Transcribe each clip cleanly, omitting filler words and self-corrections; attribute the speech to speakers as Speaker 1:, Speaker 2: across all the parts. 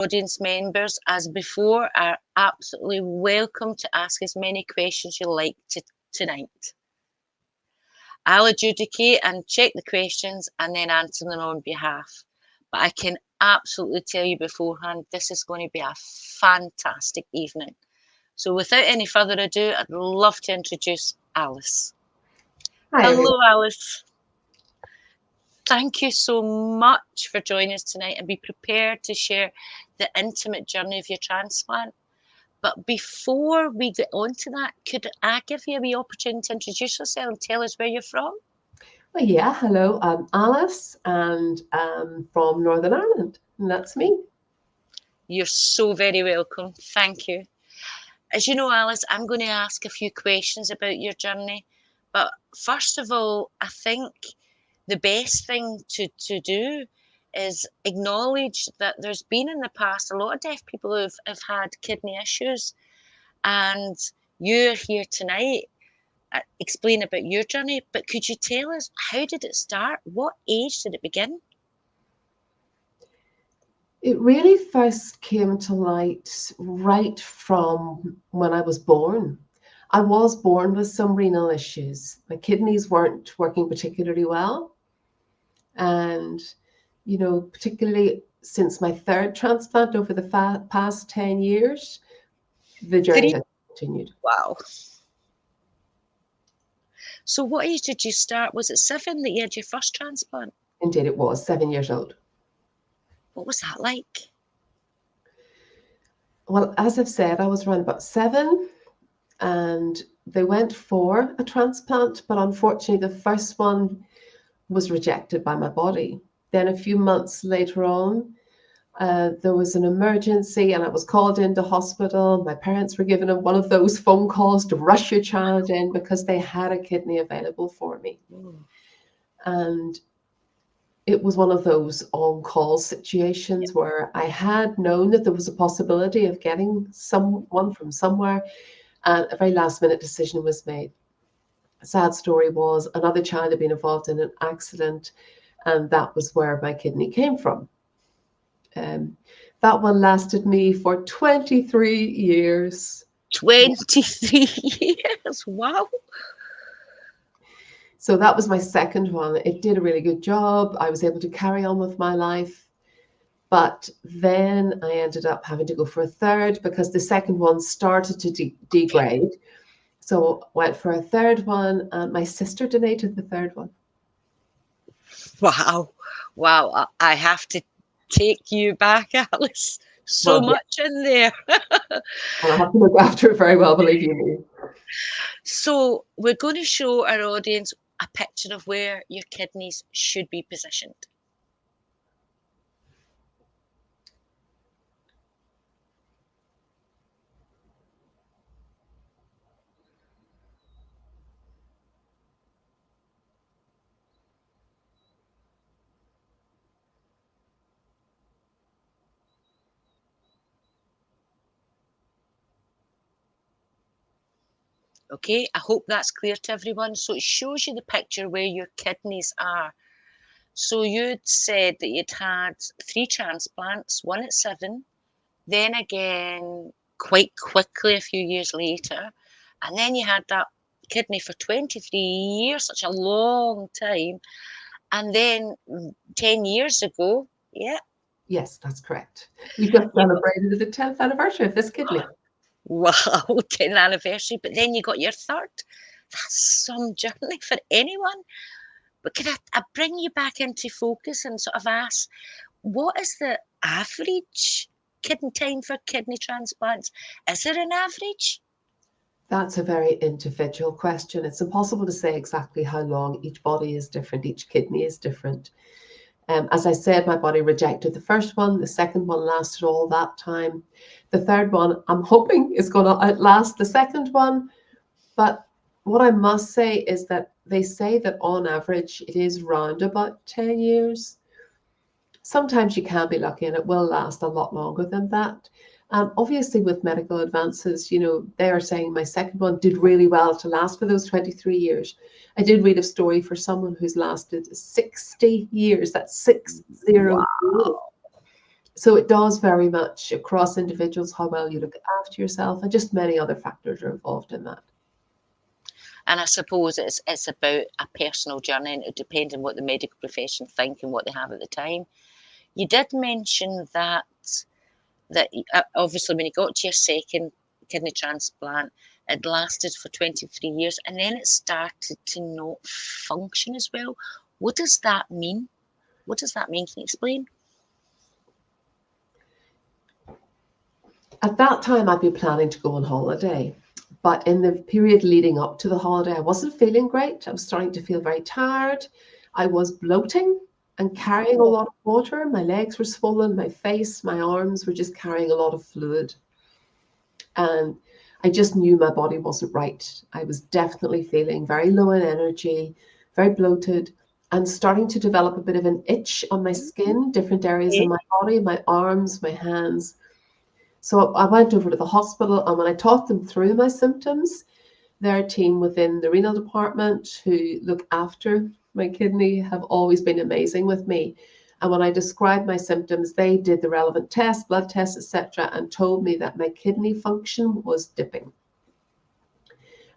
Speaker 1: audience members, as before, are absolutely welcome to ask as many questions you like tonight. I'll adjudicate and check the questions and then answer them on behalf. But I can absolutely tell you beforehand, this is going to be a fantastic evening. So without any further ado, I'd love to introduce Alice.
Speaker 2: Hi,
Speaker 1: Hello,
Speaker 2: everyone.
Speaker 1: Alice. Thank you so much for joining us tonight, and be prepared to share the intimate journey of your transplant. But before we get on to that, could I give you a wee opportunity to introduce yourself and tell us where you're from?
Speaker 2: Well, yeah, hello. I'm Alice, and I'm from Northern Ireland, and that's me.
Speaker 1: You're so very welcome. Thank you. As you know, Alice, I'm going to ask a few questions about your journey. But first of all, I think the best thing to do is acknowledge that there's been in the past a lot of deaf people who've had kidney issues, and you're here tonight explain about your journey. But could you tell us, how did it start? What age did it begin?
Speaker 2: It really first came to light right from when I was born. I was born with some renal issues. My kidneys weren't working particularly well. And, particularly since my third transplant over the past 10 years, the journey
Speaker 1: Three.
Speaker 2: has continued.
Speaker 1: Wow. So what age did you start? Was it 7 that you had your first transplant?
Speaker 2: Indeed, it was 7 years old.
Speaker 1: What was that like?
Speaker 2: Well, as I've said, I was around about 7, and they went for a transplant, but unfortunately, the first one was rejected by my body. Then a few months later on, there was an emergency, and I was called into hospital. My parents were given one of those phone calls to rush your child in because they had a kidney available for me.
Speaker 1: Oh.
Speaker 2: And it was one of those on-call situations where I had known that there was a possibility of getting someone from somewhere, and a very last-minute decision was made. A sad story was another child had been involved in an accident, and that was where my kidney came from. That one lasted me for 23 years.
Speaker 1: 23 years. Wow.
Speaker 2: So that was my second one. It did a really good job. I was able to carry on with my life. But then I ended up having to go for a third because the second one started to degrade. So went for a third one, and my sister donated the third one.
Speaker 1: Wow. Wow. I have to take you back, Alice. So
Speaker 2: Well, yeah,
Speaker 1: much in there.
Speaker 2: and I have to look after it very well, believe you me.
Speaker 1: So we're going to show our audience a picture of where your kidneys should be positioned. Okay, I hope that's clear to everyone. So it shows you the picture where your kidneys are. So you'd said that you'd had 3 transplants, one at 7, then again quite quickly a few years later, and then you had that kidney for 23 years, such a long time, and then 10 years ago, yeah,
Speaker 2: Yes, that's correct. We just
Speaker 1: you got,
Speaker 2: celebrated the 10th anniversary of this kidney.
Speaker 1: wow, 10th anniversary, but then you got your third. That's some journey for anyone. But can I bring you back into focus and sort of ask, what is the average kidney time for kidney transplants? Is there an average?
Speaker 2: That's a very individual question. It's impossible to say exactly how long. Each body is different, each kidney is different. As I said, my body rejected the first one. The second one lasted all that time. The third one, I'm hoping, is going to outlast the second one. But what I must say is that they say that on average, it is round about 10 years. Sometimes you can be lucky and it will last a lot longer than that. Obviously, with medical advances, they are saying my second one did really well to last for those 23 years. I did read a story for someone who's lasted 60 years. That's 60 years.
Speaker 1: Wow.
Speaker 2: So it does very much across individuals how well you look after yourself, and just many other factors are involved in that.
Speaker 1: And I suppose it's about a personal journey, and it depends on what the medical profession think and what they have at the time. You did mention that obviously when you got to your second kidney transplant, it lasted for 23 years, and then it started to not function as well. What does that mean? What does that mean? Can you explain?
Speaker 2: At that time, I'd been planning to go on holiday. But in the period leading up to the holiday, I wasn't feeling great. I was starting to feel very tired. I was bloating and carrying a lot of water. My legs were swollen, my face, my arms were just carrying a lot of fluid. And I just knew my body wasn't right. I was definitely feeling very low in energy, very bloated, and starting to develop a bit of an itch on my skin, different areas in my body, my arms, my hands. So I went over to the hospital, and when I talked them through my symptoms, their team within the renal department who look after my kidney have always been amazing with me. And when I described my symptoms, they did the relevant tests, blood tests, etc., and told me that my kidney function was dipping.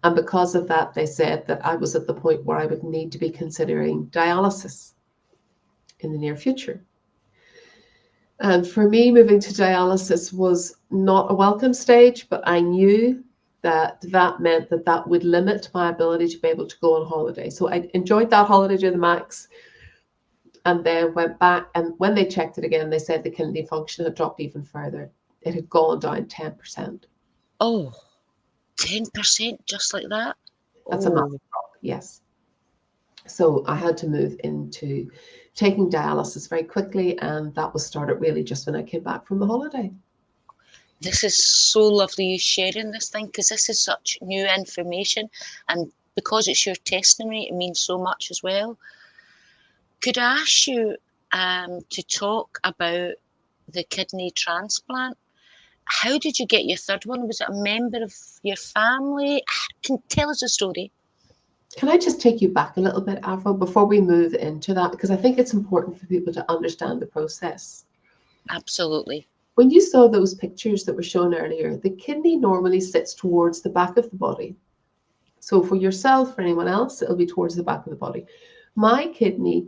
Speaker 2: And because of that, they said that I was at the point where I would need to be considering dialysis in the near future. And for me, moving to dialysis was not a welcome stage, but I knew that that meant that that would limit my ability to be able to go on holiday. So I enjoyed that holiday to the max, and then went back. And when they checked it again, they said the kidney function had dropped even further. It had gone down 10%.
Speaker 1: Oh, 10%, just like that?
Speaker 2: That's a massive drop, yes. So I had to move into taking dialysis very quickly, and that was started really just when I came back from the holiday.
Speaker 1: This is so lovely you sharing this thing, because this is such new information, and because it's your testimony, it means so much as well. Could I ask you to talk about the kidney transplant? How did you get your third one? Was it a member of your family? Can tell us a story.
Speaker 2: Can I just take you back a little bit, Avril, before we move into that? Because I think it's important for people to understand the process.
Speaker 1: Absolutely.
Speaker 2: When you saw those pictures that were shown earlier, the kidney normally sits towards the back of the body. So for yourself, for anyone else, it'll be towards the back of the body. My kidney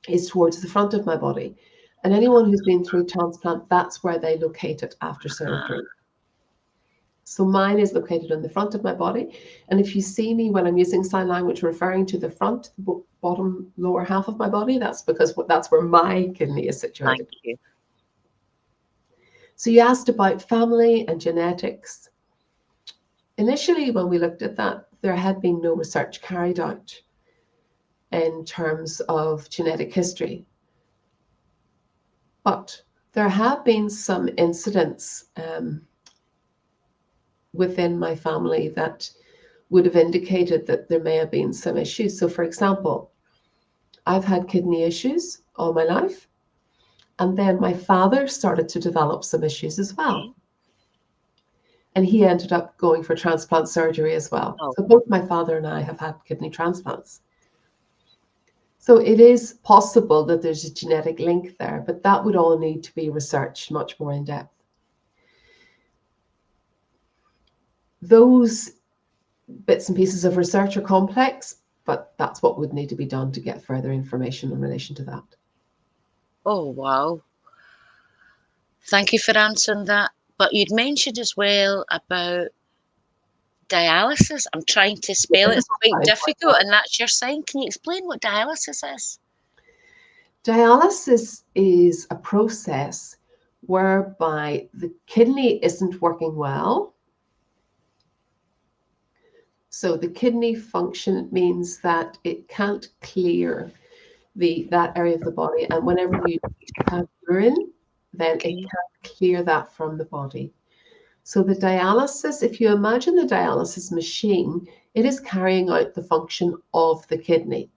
Speaker 2: is towards the front of my body. And anyone who's been through transplant, that's where they locate it after surgery. So mine is located on the front of my body. And if you see me when I'm using sign language referring to the front, the bottom lower half of my body, that's because that's where my kidney is situated.
Speaker 1: Thank you.
Speaker 2: So you asked about family and genetics. Initially, when we looked at that, there had been no research carried out in terms of genetic history. But there have been some incidents within my family that would have indicated that there may have been some issues. So for example, I've had kidney issues all my life. And then my father started to develop some issues as well. And he ended up going for transplant surgery as well.
Speaker 1: Oh.
Speaker 2: So both my father and I have had kidney transplants. So it is possible that there's a genetic link there, but that would all need to be researched much more in depth. Those bits and pieces of research are complex, but that's what would need to be done to get further information in relation to that.
Speaker 1: Oh, wow. Thank you for answering that. But you'd mentioned as well about dialysis. I'm trying to spell it. It's quite difficult, and that's your sign. Can you explain what dialysis is?
Speaker 2: Dialysis is a process whereby the kidney isn't working well. So the kidney function means that it can't clear that area of the body. And whenever you have urine, then it can't clear that from the body. So the dialysis, if you imagine the dialysis machine, it is carrying out the function of the kidney.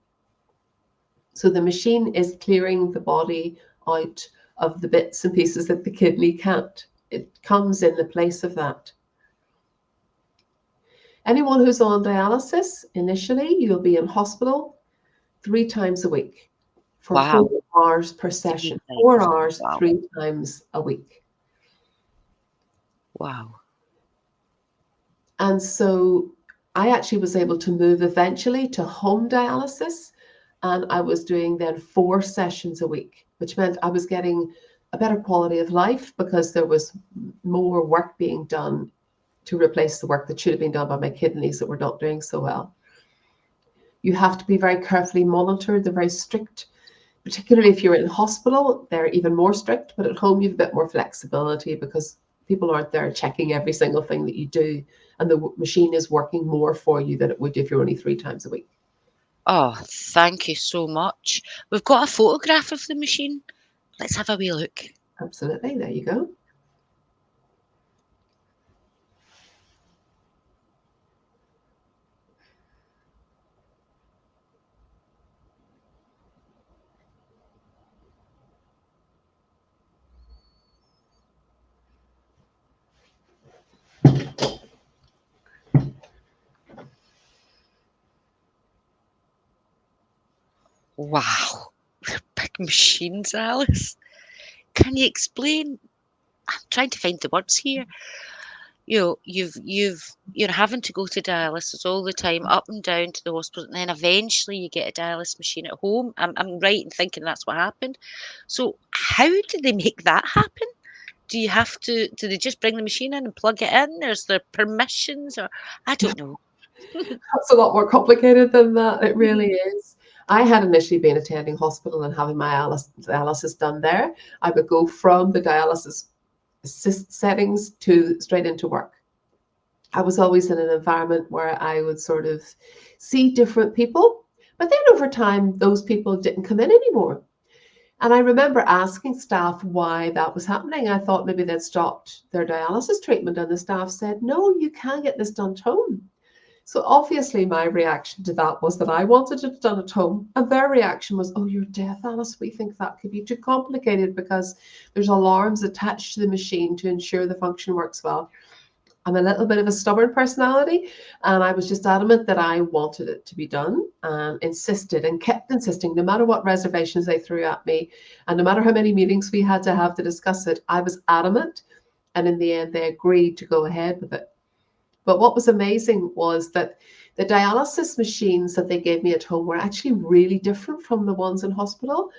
Speaker 2: So the machine is clearing the body out of the bits and pieces that the kidney can't. It comes in the place of that. Anyone who's on dialysis, initially, you'll be in hospital 3 times a week for
Speaker 1: Wow.
Speaker 2: 4 hours per
Speaker 1: 3
Speaker 2: session, 4
Speaker 1: times.
Speaker 2: hours,
Speaker 1: Wow.
Speaker 2: 3 times a week.
Speaker 1: Wow.
Speaker 2: And so I actually was able to move eventually to home dialysis. And I was doing then 4 sessions a week, which meant I was getting a better quality of life because there was more work being done to replace the work that should have been done by my kidneys that were not doing so well. You have to be very carefully monitored. They're very strict, particularly if you're in hospital. They're even more strict, but at home you have a bit more flexibility because people aren't there checking every single thing that you do, and the machine is working more for you than it would if you're only 3 times a week.
Speaker 1: Oh, thank you so much. We've got a photograph of the machine. Let's have a wee look.
Speaker 2: Absolutely, there you go.
Speaker 1: Wow. Big machines, Alice. Can you explain? I'm trying to find the words here. You're having to go to dialysis all the time, up and down to the hospital, and then eventually you get a dialysis machine at home. I'm right in thinking that's what happened. So how do they make that happen? Do they just bring the machine in and plug it in? Is there permissions or I don't know.
Speaker 2: It's a lot more complicated than that. It really
Speaker 1: Mhm.
Speaker 2: is. I had initially been attending hospital and having my dialysis done there. I would go from the dialysis settings to straight into work. I was always in an environment where I would sort of see different people, but then over time, those people didn't come in anymore. And I remember asking staff why that was happening. I thought maybe they'd stopped their dialysis treatment, and the staff said, "No, you can get this done at home." So obviously, my reaction to that was that I wanted it done at home, and their reaction was, "Oh, you're deaf, Alice. We think that could be too complicated because there's alarms attached to the machine to ensure the function works well." I'm a little bit of a stubborn personality, and I was just adamant that I wanted it to be done and insisted and kept insisting, no matter what reservations they threw at me, and no matter how many meetings we had to have to discuss it, I was adamant. And in the end, they agreed to go ahead with it. But what was amazing was that the dialysis machines that they gave me at home were actually really different from the ones in hospital.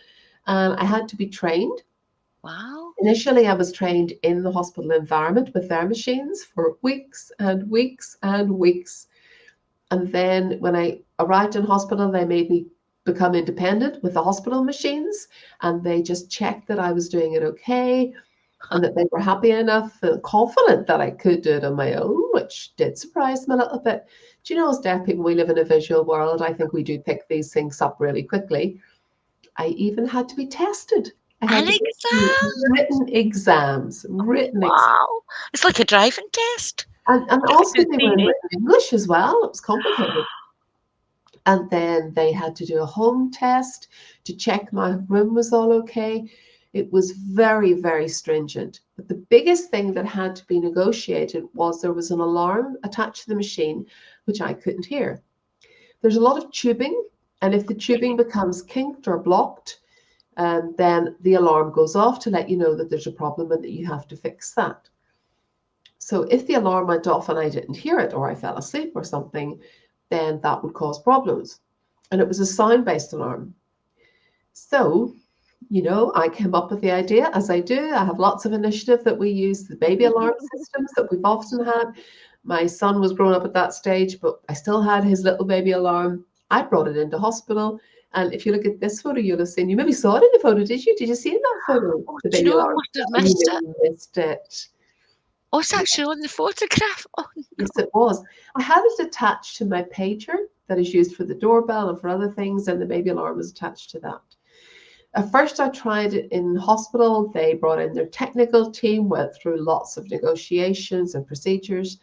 Speaker 2: And I had to be trained.
Speaker 1: Wow.
Speaker 2: Initially, I was trained in the hospital environment with their machines for weeks and weeks and weeks. And then when I arrived in hospital, they made me become independent with the hospital machines. And they just checked that I was doing it okay and that they were happy enough and confident that I could do it on my own, which did surprise me a little bit. Do you know, as deaf people, we live in a visual world. I think we do pick these things up really quickly. I even had to be tested. I had
Speaker 1: An
Speaker 2: to go through
Speaker 1: exam.
Speaker 2: written exams.
Speaker 1: Wow. It's like a driving test.
Speaker 2: And
Speaker 1: But for
Speaker 2: also
Speaker 1: the
Speaker 2: they were in
Speaker 1: theory.
Speaker 2: written English as well. It was complicated. And then they had to do a home test to check my room was all okay. It was very, very stringent. But the biggest thing that had to be negotiated was there was an alarm attached to the machine, which I couldn't hear. There's a lot of tubing, and if the tubing becomes kinked or blocked, then the alarm goes off to let you know that there's a problem and that you have to fix that. So if the alarm went off and I didn't hear it, or I fell asleep or something, then that would cause problems. And it was a sound-based alarm. So, I came up with the idea, as I do. I have lots of initiative that we use, the baby alarm systems that we've often had. My son was grown up at that stage, but I still had his little baby alarm. I brought it into hospital. And if you look at this photo, you'll have seen, you maybe saw it in the photo, did you? Did you see in that photo,
Speaker 1: Oh,
Speaker 2: the
Speaker 1: do you
Speaker 2: baby
Speaker 1: know I
Speaker 2: alarm?
Speaker 1: must have
Speaker 2: Oh, you
Speaker 1: missed it?
Speaker 2: maybe missed it.
Speaker 1: Oh, it's actually on the photograph. Oh,
Speaker 2: Yes, it was. I had it attached to my pager that is used for the doorbell and for other things, and the baby alarm was attached to that. At first, I tried it in hospital. They brought in their technical team, went through lots of negotiations and procedures,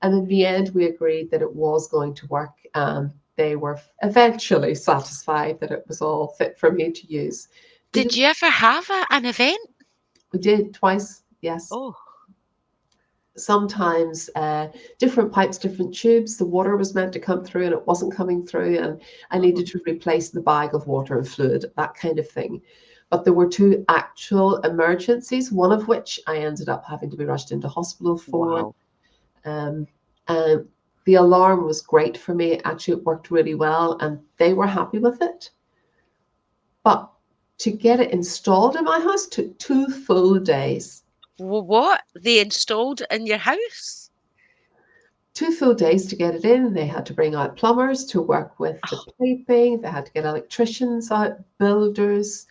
Speaker 2: and in the end, we agreed that it was going to work. And they were eventually satisfied that it was all fit for me to use. We
Speaker 1: did
Speaker 2: just
Speaker 1: you ever have an event?
Speaker 2: we did twice, yes.
Speaker 1: Oh,
Speaker 2: sometimes different pipes, different tubes. The water was meant to come through and it wasn't coming through, and I needed to replace the bag of water and fluid, that kind of thing. But there were two actual emergencies, one of which I ended up having to be rushed into hospital for.
Speaker 1: Wow.
Speaker 2: Um, and the alarm was great for me. Actually, it worked really well, and they were happy with it. But to get it installed in my house took 2 full days.
Speaker 1: What? They installed in your house?
Speaker 2: 2 full days to get it in. They had to bring out plumbers to work with the piping. They had to get electricians out, builders.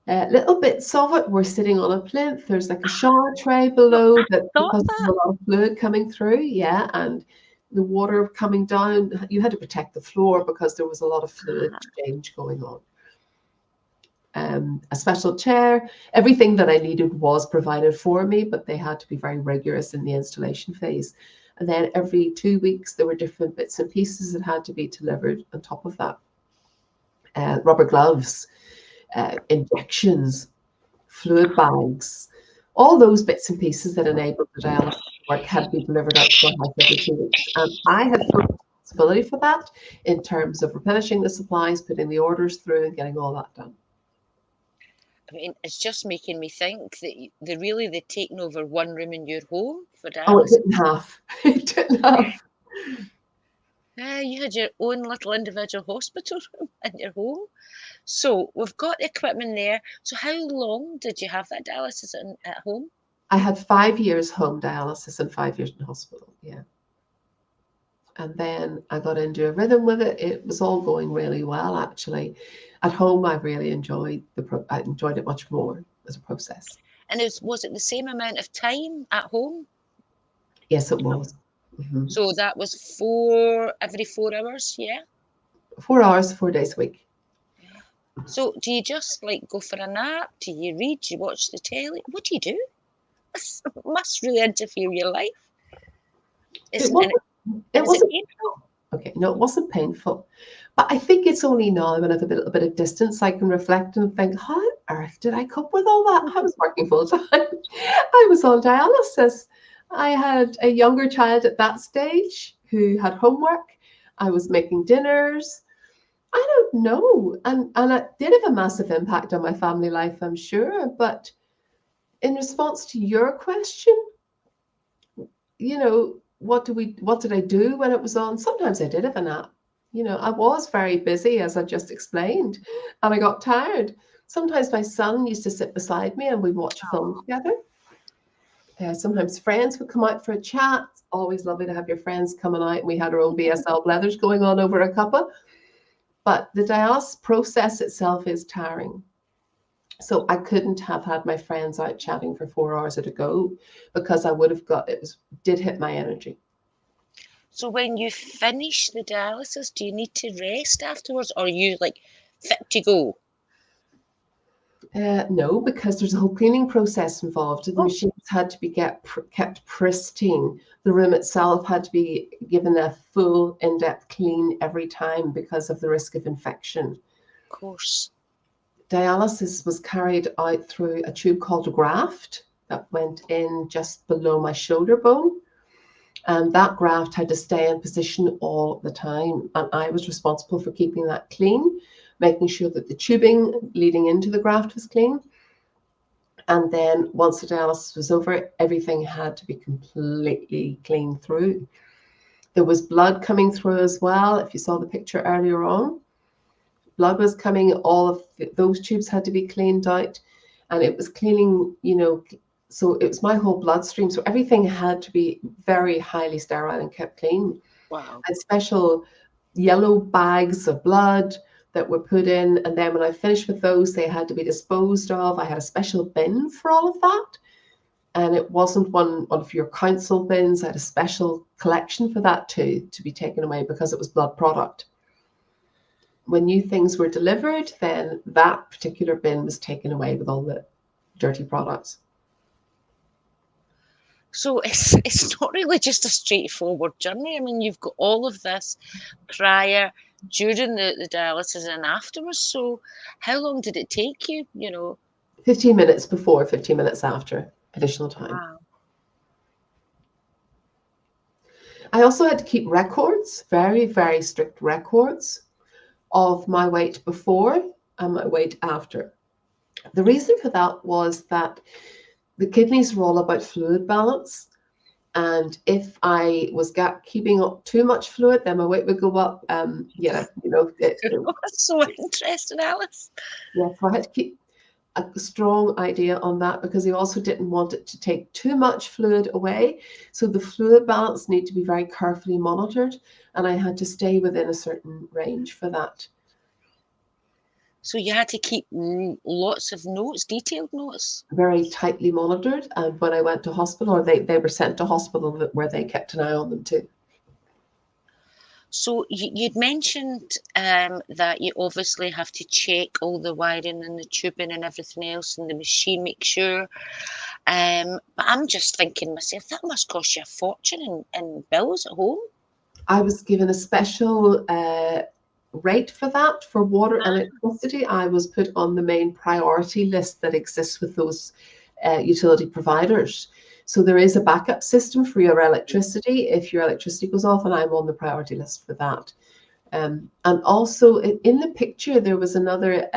Speaker 2: Little bits of it were sitting on a plinth. There's like a shower tray below
Speaker 1: I
Speaker 2: that
Speaker 1: thought
Speaker 2: because
Speaker 1: that.
Speaker 2: there's a lot of fluid coming through. Yeah, and the water coming down. You had to protect the floor because there was a lot of fluid exchange going on. A special chair, everything that I needed was provided for me, but they had to be very rigorous in the installation phase. And then every 2 weeks, there were different bits and pieces that had to be delivered on top of that. Rubber gloves, injections, fluid bags, all those bits and pieces that enabled the dialysis work had to be delivered out to our house every 2 weeks. And I had full responsibility for that in terms of replenishing the supplies, putting the orders through, and getting all that done.
Speaker 1: I mean, it's just making me think that they're taking over one room in your home for
Speaker 2: Oh, it
Speaker 1: dialysis.
Speaker 2: didn't have. It didn't have.
Speaker 1: You had your own little individual hospital room in your home. So we've got the equipment there. So how long did you have that dialysis at home?
Speaker 2: I had 5 years home dialysis and 5 years in hospital. Yeah. And then I got into a rhythm with it. It was all going really well, actually. At home, I really enjoyed I enjoyed it much more as a process.
Speaker 1: And was it the same amount of time at home?
Speaker 2: Yes, it was. Mhm.
Speaker 1: So that was every 4 hours, yeah?
Speaker 2: 4 hours, 4 days a week.
Speaker 1: So do you just like go for a nap? Do you read? Do you watch the telly? What do you do? This must really interfere your life.
Speaker 2: It
Speaker 1: Is and
Speaker 2: wasn't.
Speaker 1: and
Speaker 2: It
Speaker 1: is it
Speaker 2: wasn't.
Speaker 1: painful?
Speaker 2: Okay, no, it wasn't painful. But I think it's only now when I have a little bit of distance I can reflect and think, how on earth did I cope with all that? I was working full time. I was on dialysis. I had a younger child at that stage who had homework. I was making dinners. I don't know. And it did have a massive impact on my family life, I'm sure. But in response to your question, what did I do when it was on? Sometimes I did have a nap. I was very busy, as I just explained, and I got tired. Sometimes my son used to sit beside me and we'd watch a film together. Sometimes friends would come out for a chat. It's always lovely to have your friends coming out. We had our own BSL Blethers going on over a cuppa. But the dialysis process itself is tiring. So I couldn't have had my friends out chatting for 4 hours at a go because I would have did hit my energy.
Speaker 1: So when you finish the dialysis, do you need to rest afterwards, or are you like fit to go?
Speaker 2: No, because there's a whole cleaning process involved. The
Speaker 1: Oh,
Speaker 2: machines had to be kept pristine. The room itself had to be given a full in-depth clean every time because of the risk of infection.
Speaker 1: of course.
Speaker 2: Dialysis was carried out through a tube called a graft that went in just below my shoulder bone. And that graft had to stay in position all the time. And I was responsible for keeping that clean, making sure that the tubing leading into the graft was clean. And then once the dialysis was over, everything had to be completely cleaned through. There was blood coming through as well. If you saw the picture earlier on, blood was coming, all of those tubes had to be cleaned out. And it was cleaning, so it was my whole bloodstream. So everything had to be very highly sterile and kept clean.
Speaker 1: Wow.
Speaker 2: And special yellow bags of blood that were put in. And then when I finished with those, they had to be disposed of. I had a special bin for all of that. And it wasn't one of your council bins. I had a special collection for that too, to be taken away because it was blood product. When new things were delivered, then that particular bin was taken away with all the dirty products.
Speaker 1: So it's not really just a straightforward journey. I mean, you've got all of this prior, during the dialysis, and afterwards. So how long did it take you?
Speaker 2: 15 minutes before, 15 minutes after, additional time.
Speaker 1: Wow.
Speaker 2: I also had to keep records, very, very strict records of my weight before and my weight after. The reason for that was that the kidneys are all about fluid balance. And if I was keeping up too much fluid, then my weight would go up. Yeah,
Speaker 1: That's so interesting, Alice.
Speaker 2: yeah, so I had to keep a strong idea on that because he also didn't want it to take too much fluid away. So the fluid balance need to be very carefully monitored, and I had to stay within a certain range for that.
Speaker 1: So you had to keep lots of notes, detailed notes.
Speaker 2: Very tightly monitored, and when I went to hospital, or they were sent to hospital where they kept an eye on them too.
Speaker 1: So you'd mentioned that you obviously have to check all the wiring and the tubing and everything else in the machine, make sure. But I'm just thinking myself, that must cost you a fortune in bills at home.
Speaker 2: I was given a special rate for that. For water and electricity, I was put on the main priority list that exists with those utility providers. So there is a backup system for your electricity if your electricity goes off, and I'm on the priority list for that. And also in the picture, there was another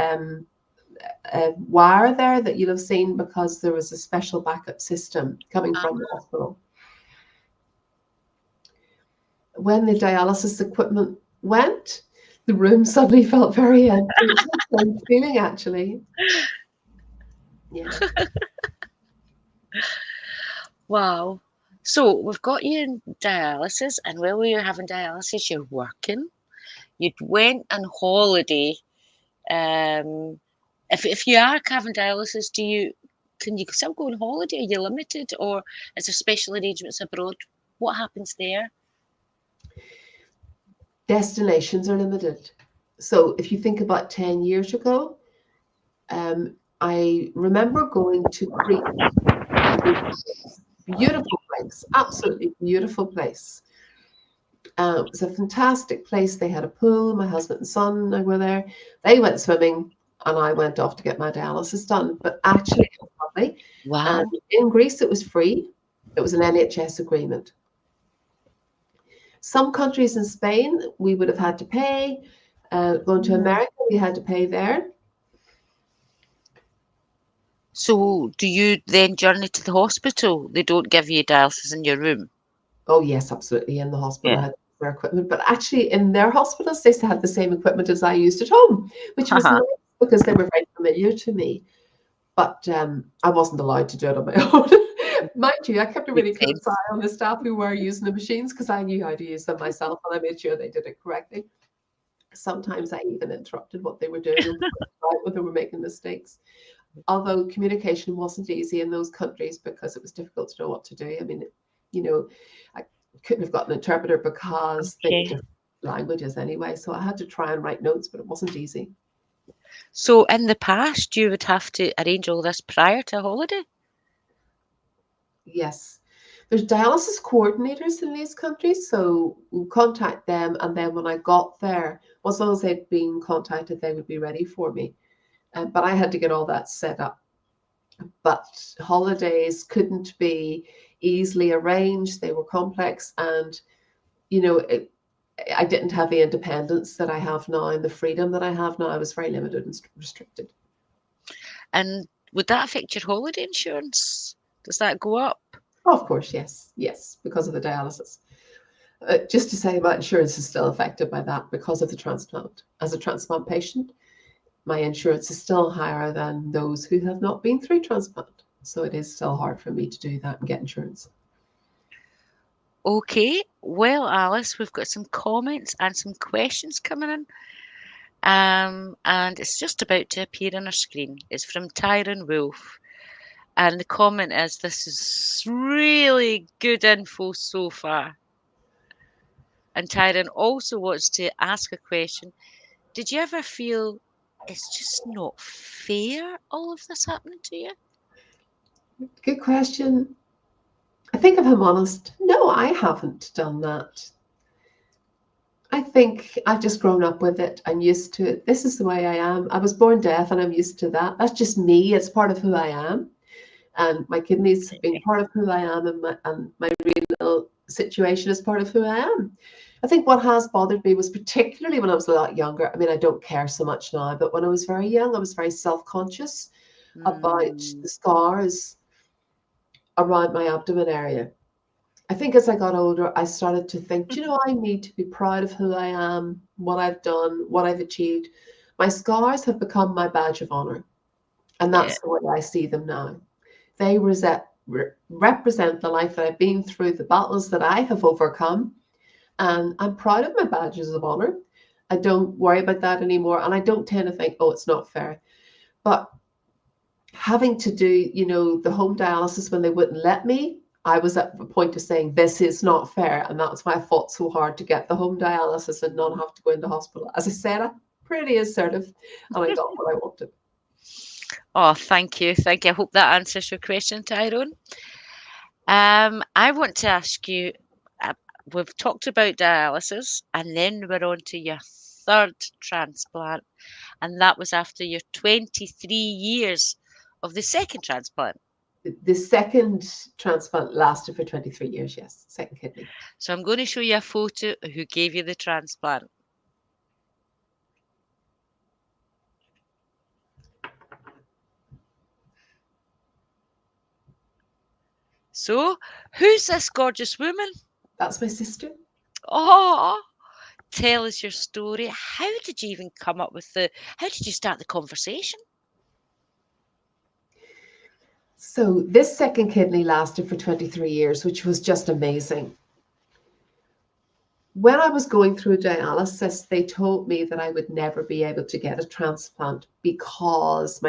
Speaker 2: wire there that you'll have seen because there was a special backup system coming from the hospital. When the dialysis equipment went, the room suddenly felt very empty. It was a strange feeling, actually. Yeah.
Speaker 1: Wow. So we've got you in dialysis, and while you're having dialysis, you're working. You'd went on holiday. If you are having dialysis, can you still go on holiday? Are you limited, or is there special arrangements abroad? What happens there?
Speaker 2: Destinations are limited. So if you think about 10 years ago, I remember going to Crete. Beautiful place, absolutely beautiful place. It was a fantastic place. They had a pool. My husband and son were there. They went swimming, and I went off to get my dialysis done. But actually, it was lovely.
Speaker 1: Wow.
Speaker 2: And in Greece, it was free. It was an NHS agreement. Some countries in Spain, we would have had to pay. Going to America, we had to pay there.
Speaker 1: So do you then journey to the hospital? They don't give you dialysis in your room?
Speaker 2: Oh, yes, absolutely. In the hospital, I
Speaker 1: Yeah.
Speaker 2: had their equipment. But actually, in their hospitals, they still had the same equipment as I used at home, which was nice because they were very familiar to me. But I wasn't allowed to do it on my own. Mind you, I kept a really
Speaker 1: Makes
Speaker 2: close
Speaker 1: sense.
Speaker 2: eye on the staff who were using the machines because I knew how to use them myself, and I made sure they did it correctly. Sometimes I even interrupted what they were doing and pointed out when they were making mistakes. Although communication wasn't easy in those countries because it was difficult to know what to do. I mean, I couldn't have got an interpreter because they were
Speaker 1: Okay.
Speaker 2: different languages anyway. So I had to try and write notes, but it wasn't easy.
Speaker 1: So in the past, you would have to arrange all this prior to a holiday?
Speaker 2: Yes. There's dialysis coordinators in these countries, so we'll contact them, and then when I got there, as long as they'd been contacted, they would be ready for me. But I had to get all that set up. But holidays couldn't be easily arranged; they were complex, and I didn't have the independence that I have now and the freedom that I have now. I was very limited and restricted.
Speaker 1: And would that affect your holiday insurance? Does that go up?
Speaker 2: Oh, of course, yes, because of the dialysis. Just to say, my insurance is still affected by that because of the transplant. As a transplant patient, my insurance is still higher than those who have not been through transplant. So it is still hard for me to do that and get insurance.
Speaker 1: Okay. Well, Alice, we've got some comments and some questions coming in. And it's just about to appear on our screen. It's from Tyron Wolf. And the comment is, this is really good info so far. And Tyron also wants to ask a question. Did you ever feel it's just not fair, all of this happening to you?
Speaker 2: Good question. I think if I'm honest, no, I haven't done that. I think I've just grown up with it. I'm used to it. This is the way I am. I was born deaf and I'm used to that. That's just me. It's part of who I am. And my kidneys have been part of who I am, and my renal terminal situation is part of who I am. I think what has bothered me was particularly when I was a lot younger. I mean, I don't care so much now, but when I was very young, I was very self-conscious about
Speaker 1: Mm.
Speaker 2: the scars around my abdomen area. I think as I got older, I started to think, I need to be proud of who I am, what I've done, what I've achieved. My scars have become my badge of honor, and
Speaker 1: Yeah.
Speaker 2: that's the way I see them now. They represent the life that I've been through, the battles that I have overcome, and I'm proud of my badges of honor. I don't worry about that anymore, and I don't tend to think, oh, it's not fair. But having to do, the home dialysis when they wouldn't let me, I was at the point of saying, this is not fair. And that's why I fought so hard to get the home dialysis and not have to go into hospital. As I said, I'm pretty assertive and I got what I wanted.
Speaker 1: Oh, thank you. Thank you. I hope that answers your question, Tyrone. I want to ask you, uh, we've talked about dialysis and then we're on to your third transplant, and that was after your 23 years of the second transplant.
Speaker 2: The second transplant lasted for 23 years, yes, second kidney.
Speaker 1: So I'm going to show you a photo of who gave you the transplant. So, who's this gorgeous woman?
Speaker 2: That's my sister.
Speaker 1: Oh, tell us your story. How did you even come up with how did you start the conversation?
Speaker 2: So this second kidney lasted for 23 years, which was just amazing. When I was going through dialysis, they told me that I would never be able to get a transplant because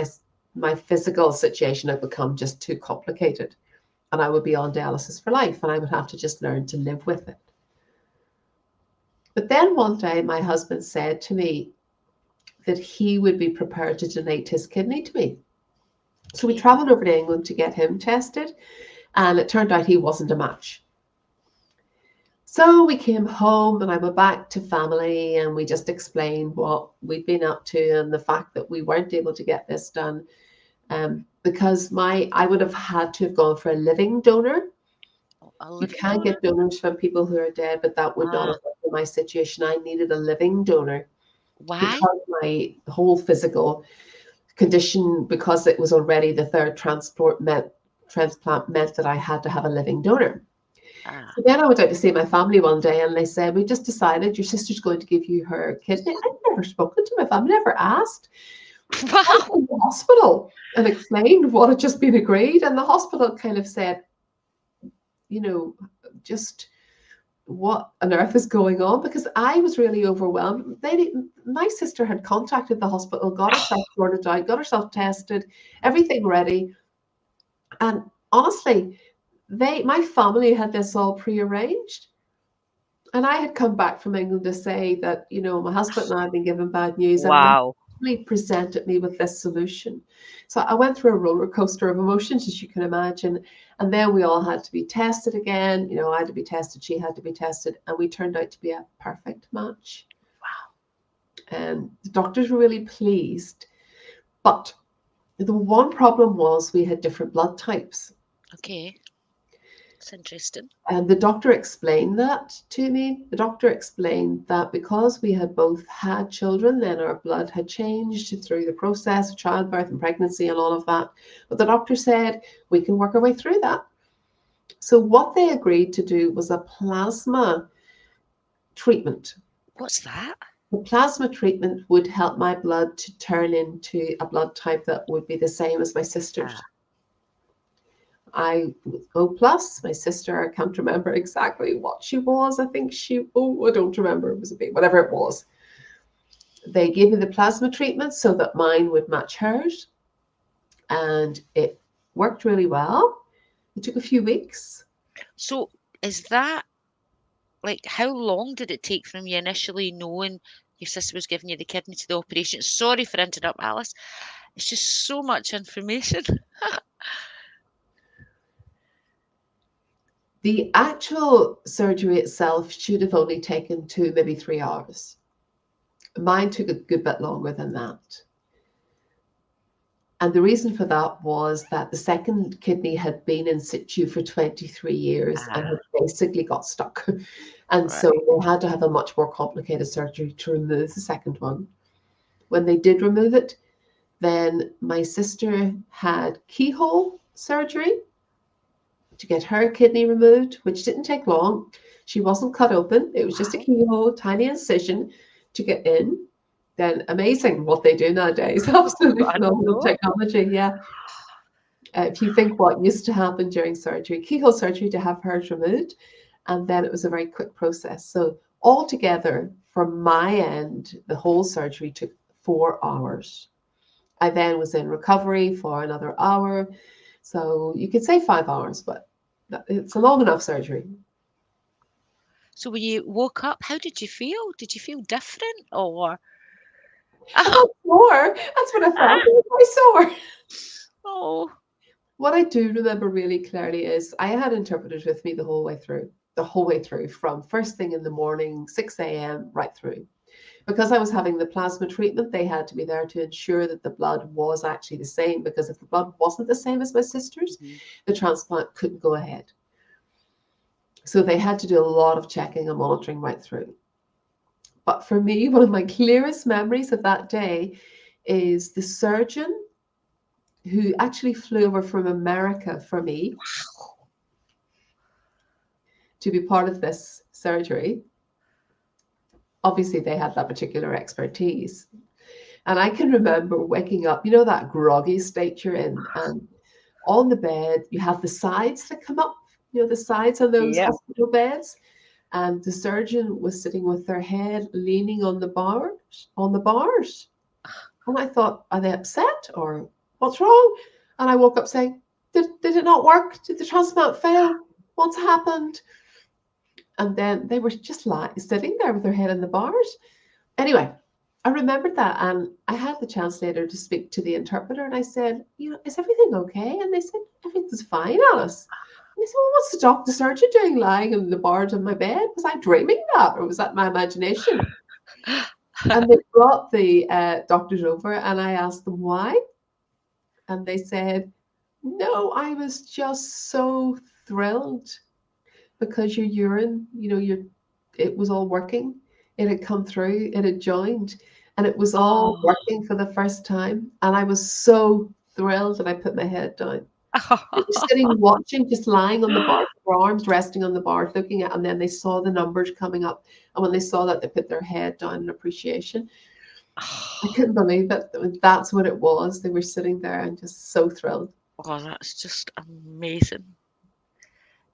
Speaker 2: my physical situation had become just too complicated, and I would be on dialysis for life, and I would have to just learn to live with it. But then one day, my husband said to me that he would be prepared to donate his kidney to me. So we
Speaker 1: Okay.
Speaker 2: traveled over to England to get him tested, and it turned out he wasn't a match. So we came home and I went back to family and we just explained what we'd been up to and the fact that we weren't able to get this done because I would have had to have gone for a living donor.
Speaker 1: A
Speaker 2: You
Speaker 1: living
Speaker 2: can
Speaker 1: donor?
Speaker 2: get donors from people who are dead, but that would not
Speaker 1: Ah,
Speaker 2: have been my situation. I needed a living donor
Speaker 1: why?
Speaker 2: because my whole physical condition, because it was already the third transplant meant that I had to have a living donor.
Speaker 1: Ah,
Speaker 2: So then I went out to see my family one day and they said, we just decided your sister's going to give you her kidney. I'd never spoken to my family, never asked. I
Speaker 1: wow.
Speaker 2: went to the hospital and explained what had just been agreed. And the hospital kind of said, you know, just what on earth is going on? Because I was really overwhelmed. My sister had contacted the hospital, got herself sorted out, got herself tested, everything ready. And honestly, my family had this all prearranged. And I had come back from England to say that, my husband and I had been given bad news, and they
Speaker 1: Wow.
Speaker 2: actually presented me with this solution. So I went through a roller coaster of emotions, as you can imagine. And then we all had to be tested again. I had to be tested, she had to be tested, and we turned out to be a perfect match. And the doctors were really pleased. But the one problem was we had different blood types.
Speaker 1: Okay. It's interesting.
Speaker 2: And the doctor explained that to me. The doctor explained that because we had both had children, then our blood had changed through the process of childbirth and pregnancy and all of that. But the doctor said we can work our way through that. So what they agreed to do was a plasma treatment.
Speaker 1: What's that?
Speaker 2: The plasma treatment would help my blood to turn into a blood type that would be the same as my
Speaker 1: Ah,
Speaker 2: sister's. I was O plus. My sister, I can't remember exactly what she was. I think I don't remember. It was a bit, whatever it was. They gave me the plasma treatment so that mine would match hers. And it worked really well. It took a few weeks.
Speaker 1: so is that like how long did it take from you initially knowing your sister was giving you the kidney to the operation? Sorry for interrupting, Alice. It's just so much information.
Speaker 2: The actual surgery itself should have only taken 2, maybe 3 hours. . Mine took a good bit longer than that. And the reason for that was that the second kidney had been in situ for 23 years and
Speaker 1: Ah,
Speaker 2: had basically got stuck. And so
Speaker 1: right.
Speaker 2: they had to have a much more complicated surgery to remove the second one. When they did remove it, then my sister had keyhole surgery to get her kidney removed, which didn't take long. She wasn't cut open. It was just a
Speaker 1: Wow.
Speaker 2: keyhole, tiny incision to get in. Then amazing what they do nowadays. Absolutely
Speaker 1: I don't
Speaker 2: phenomenal
Speaker 1: know.
Speaker 2: technology. Yeah. If you think what used to happen during surgery, keyhole surgery to have hers removed, and then it was a very quick process. So altogether, from my end, the whole surgery took 4 hours. I then was in recovery for another hour. So you could say 5 hours, but it's a long enough surgery.
Speaker 1: So when you woke up, how did you feel? Did you feel different or
Speaker 2: I
Speaker 1: oh,
Speaker 2: felt sore. That's what I felt. I was very sore.
Speaker 1: oh,
Speaker 2: What I do remember really clearly is I had interpreters with me the whole way through from first thing in the morning, 6 a.m. right through. Because I was having the plasma treatment, they had to be there to ensure that the blood was actually the same. Because if the blood wasn't the same as my sister's,
Speaker 1: mhm.
Speaker 2: the transplant couldn't go ahead. So they had to do a lot of checking and monitoring right through. But for me, one of my clearest memories of that day is the surgeon who actually flew over from America for me to be part of this surgery. Obviously, they had that particular expertise. And I can remember waking up, that groggy state you're in, and on the bed, you have the sides that come up, the sides on those
Speaker 1: Yep.
Speaker 2: hospital beds. And the surgeon was sitting with their head leaning on the bars. And I thought, are they upset or what's wrong? And I woke up saying, did it not work? Did the transplant fail? What's happened? And then they were just sitting there with their head in the bars. Anyway, I remembered that, and I had the chance later to speak to the interpreter, and I said, is everything okay? And they said, everything's fine, Alice. And they said, well, what's the surgeon doing lying in the bars on my bed? Was I dreaming that, or was that my imagination? And they brought the doctors over, and I asked them why, and they said, no, I was just so thrilled because your urine, it was all working. It had come through, it had joined, and it was all
Speaker 1: Oh.
Speaker 2: working for the first time. And I was so thrilled that I put my head down. They were sitting watching, just lying on the bar, their arms resting on the bar, looking at, and then they saw the numbers coming up. And when they saw that, they put their head down in appreciation. I couldn't believe it. That's what it was. They were sitting there and just so thrilled.
Speaker 1: Oh, that's just amazing.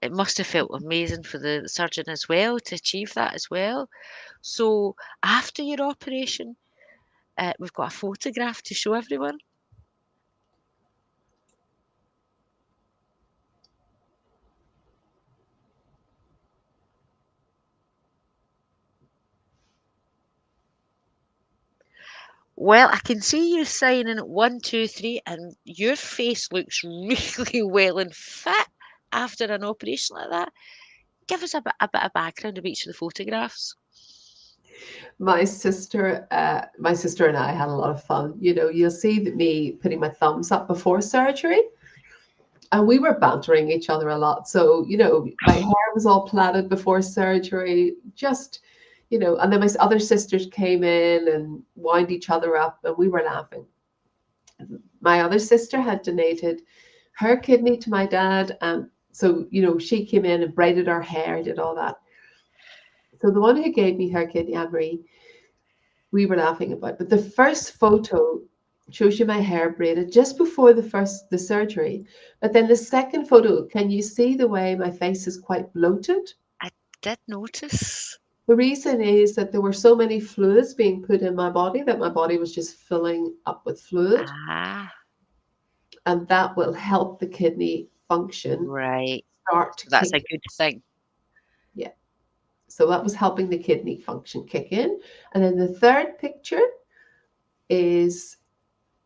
Speaker 1: It must have felt amazing for the surgeon as well to achieve that as well. So after your operation, we've got a photograph to show everyone. Well, I can see you signing 1, 2, 3, and your face looks really well and fit after an operation like that. Give us a bit of background of each of the photographs.
Speaker 2: My sister and I had a lot of fun. You'll see that me putting my thumbs up before surgery, and we were bantering each other a lot. So, my hair was all plaited before surgery, and then my other sisters came in and wound each other up, and we were laughing. My other sister had donated her kidney to my dad, and so, she came in and braided her hair, did all that. So the one who gave me her kidney, Anne-Marie, we were laughing about. But the first photo shows you my hair braided just before the surgery. But then the second photo, can you see the way my face is quite bloated?
Speaker 1: I did notice.
Speaker 2: The reason is that there were so many fluids being put in my body that my body was just filling up with fluid,
Speaker 1: Ah,
Speaker 2: and that will help the kidney function
Speaker 1: right.
Speaker 2: start to
Speaker 1: So that's
Speaker 2: kick.
Speaker 1: a good thing.
Speaker 2: Yeah. So that was helping the kidney function kick in. And then the third picture is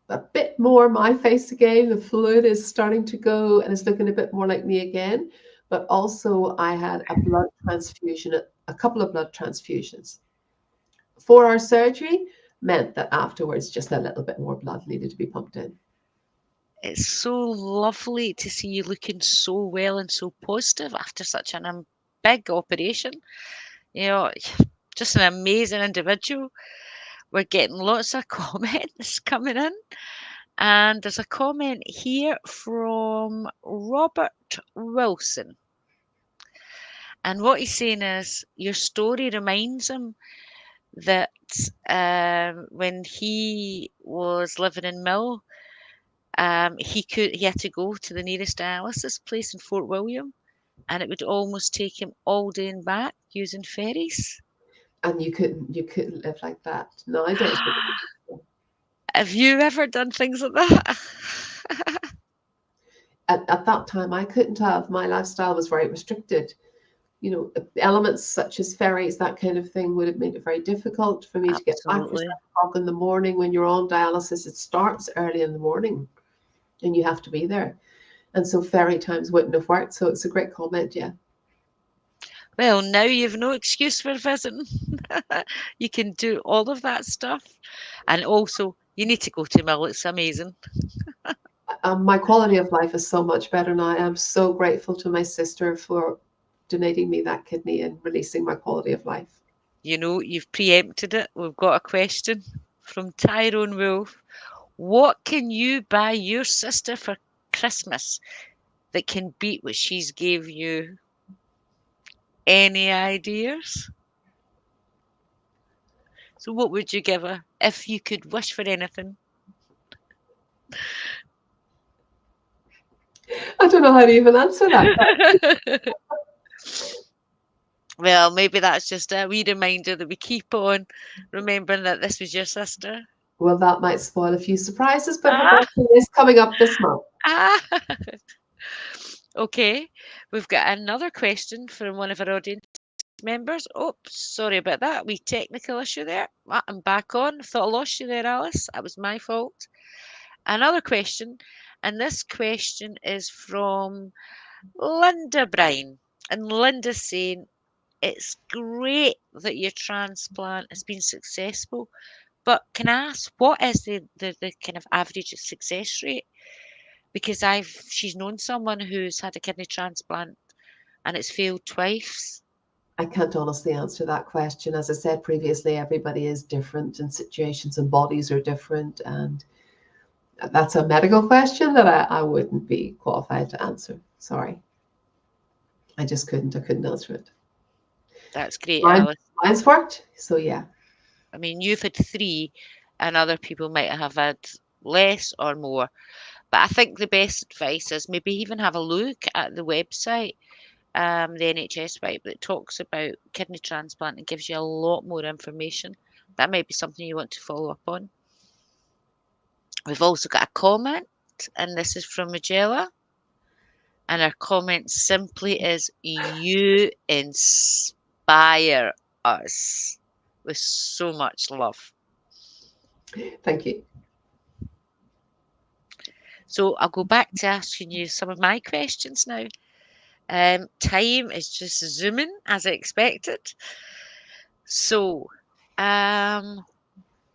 Speaker 2: a bit more my face again. The fluid is starting to go and it's looking a bit more like me again. But also, I had a blood transfusion, a couple of blood transfusions. 4 hour surgery meant that afterwards, just a little bit more blood needed to be pumped in.
Speaker 1: It's so lovely to see you looking so well and so positive after such an big operation. You know, just an amazing individual. We're getting lots of comments coming in. And there's a comment here from Robert Wilson. And what he's saying is your story reminds him that when he was living in Mill, he had to go to the nearest dialysis place in Fort William, and it would almost take him all day and back using ferries.
Speaker 2: And you couldn't live like that nowadays.
Speaker 1: Have you ever done things like that?
Speaker 2: At that time, I couldn't have. My lifestyle was very restricted. You know, elements such as ferries, that kind of thing, would have made it very difficult for me to get back for
Speaker 1: Absolutely.
Speaker 2: 7 o'clock in the morning. When you're on dialysis, it starts early in the morning, and you have to be there. And so ferry times wouldn't have worked. So it's a great comment, yeah.
Speaker 1: Well, now you've no excuse for visiting. You can do all of that stuff. And also, you need to go to Mill. It's amazing.
Speaker 2: My quality of life is so much better now. I'm so grateful to my sister for donating me that kidney and releasing my quality of life.
Speaker 1: You know, you've preempted it. We've got a question from Tyrone Wolf. What can you buy your sister for Christmas that can beat what she's gave you? Any ideas? So what would you give her if you could wish for anything?
Speaker 2: I don't know how to even answer that.
Speaker 1: Well, maybe that's just a wee reminder that we keep on remembering that this was your sister.
Speaker 2: Well, that might spoil a few surprises, but her
Speaker 1: Ah,
Speaker 2: birthday is coming up this month.
Speaker 1: ah. Okay, we've got another question from one of our audience members. Oops, sorry about that. Wee technical issue there. Ah, I'm back on. Thought I lost you there, Alice. That was my fault. Another question, and this question is from Linda Brine. And Linda's saying, it's great that your transplant has been successful, but can I ask what is the kind of average success rate? Because she's known someone who's had a kidney transplant and it's failed twice.
Speaker 2: I can't honestly answer that question. As I said previously, everybody is different and situations and bodies are different. And that's a medical question that I wouldn't be qualified to answer. Sorry. I just couldn't. I couldn't answer it.
Speaker 1: That's great,
Speaker 2: Mine,
Speaker 1: Alice.
Speaker 2: mine's worked. So yeah,
Speaker 1: I mean, you've had three, and other people might have had less or more. But I think the best advice is maybe even have a look at the website, the NHS website that talks about kidney transplant and gives you a lot more information. That might be something you want to follow up on. We've also got a comment, and this is from Magella. And our comment simply is, you inspire us with so much love.
Speaker 2: thank you.
Speaker 1: So I'll go back to asking you some of my questions now. Time is just zooming as I expected. So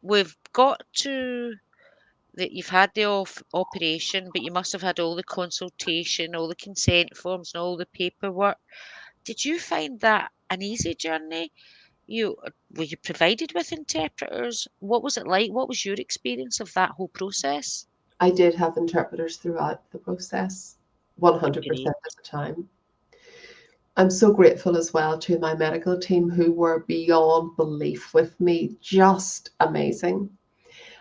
Speaker 1: we've got to that you've had the operation, but you must have had all the consultation, all the consent forms, and all the paperwork. Did you find that an easy journey? Were you provided with interpreters? What was it like? What was your experience of that whole process?
Speaker 2: I did have interpreters throughout the process,
Speaker 1: Great.
Speaker 2: 100% of the time. I'm so grateful as well to my medical team who were beyond belief with me, just amazing.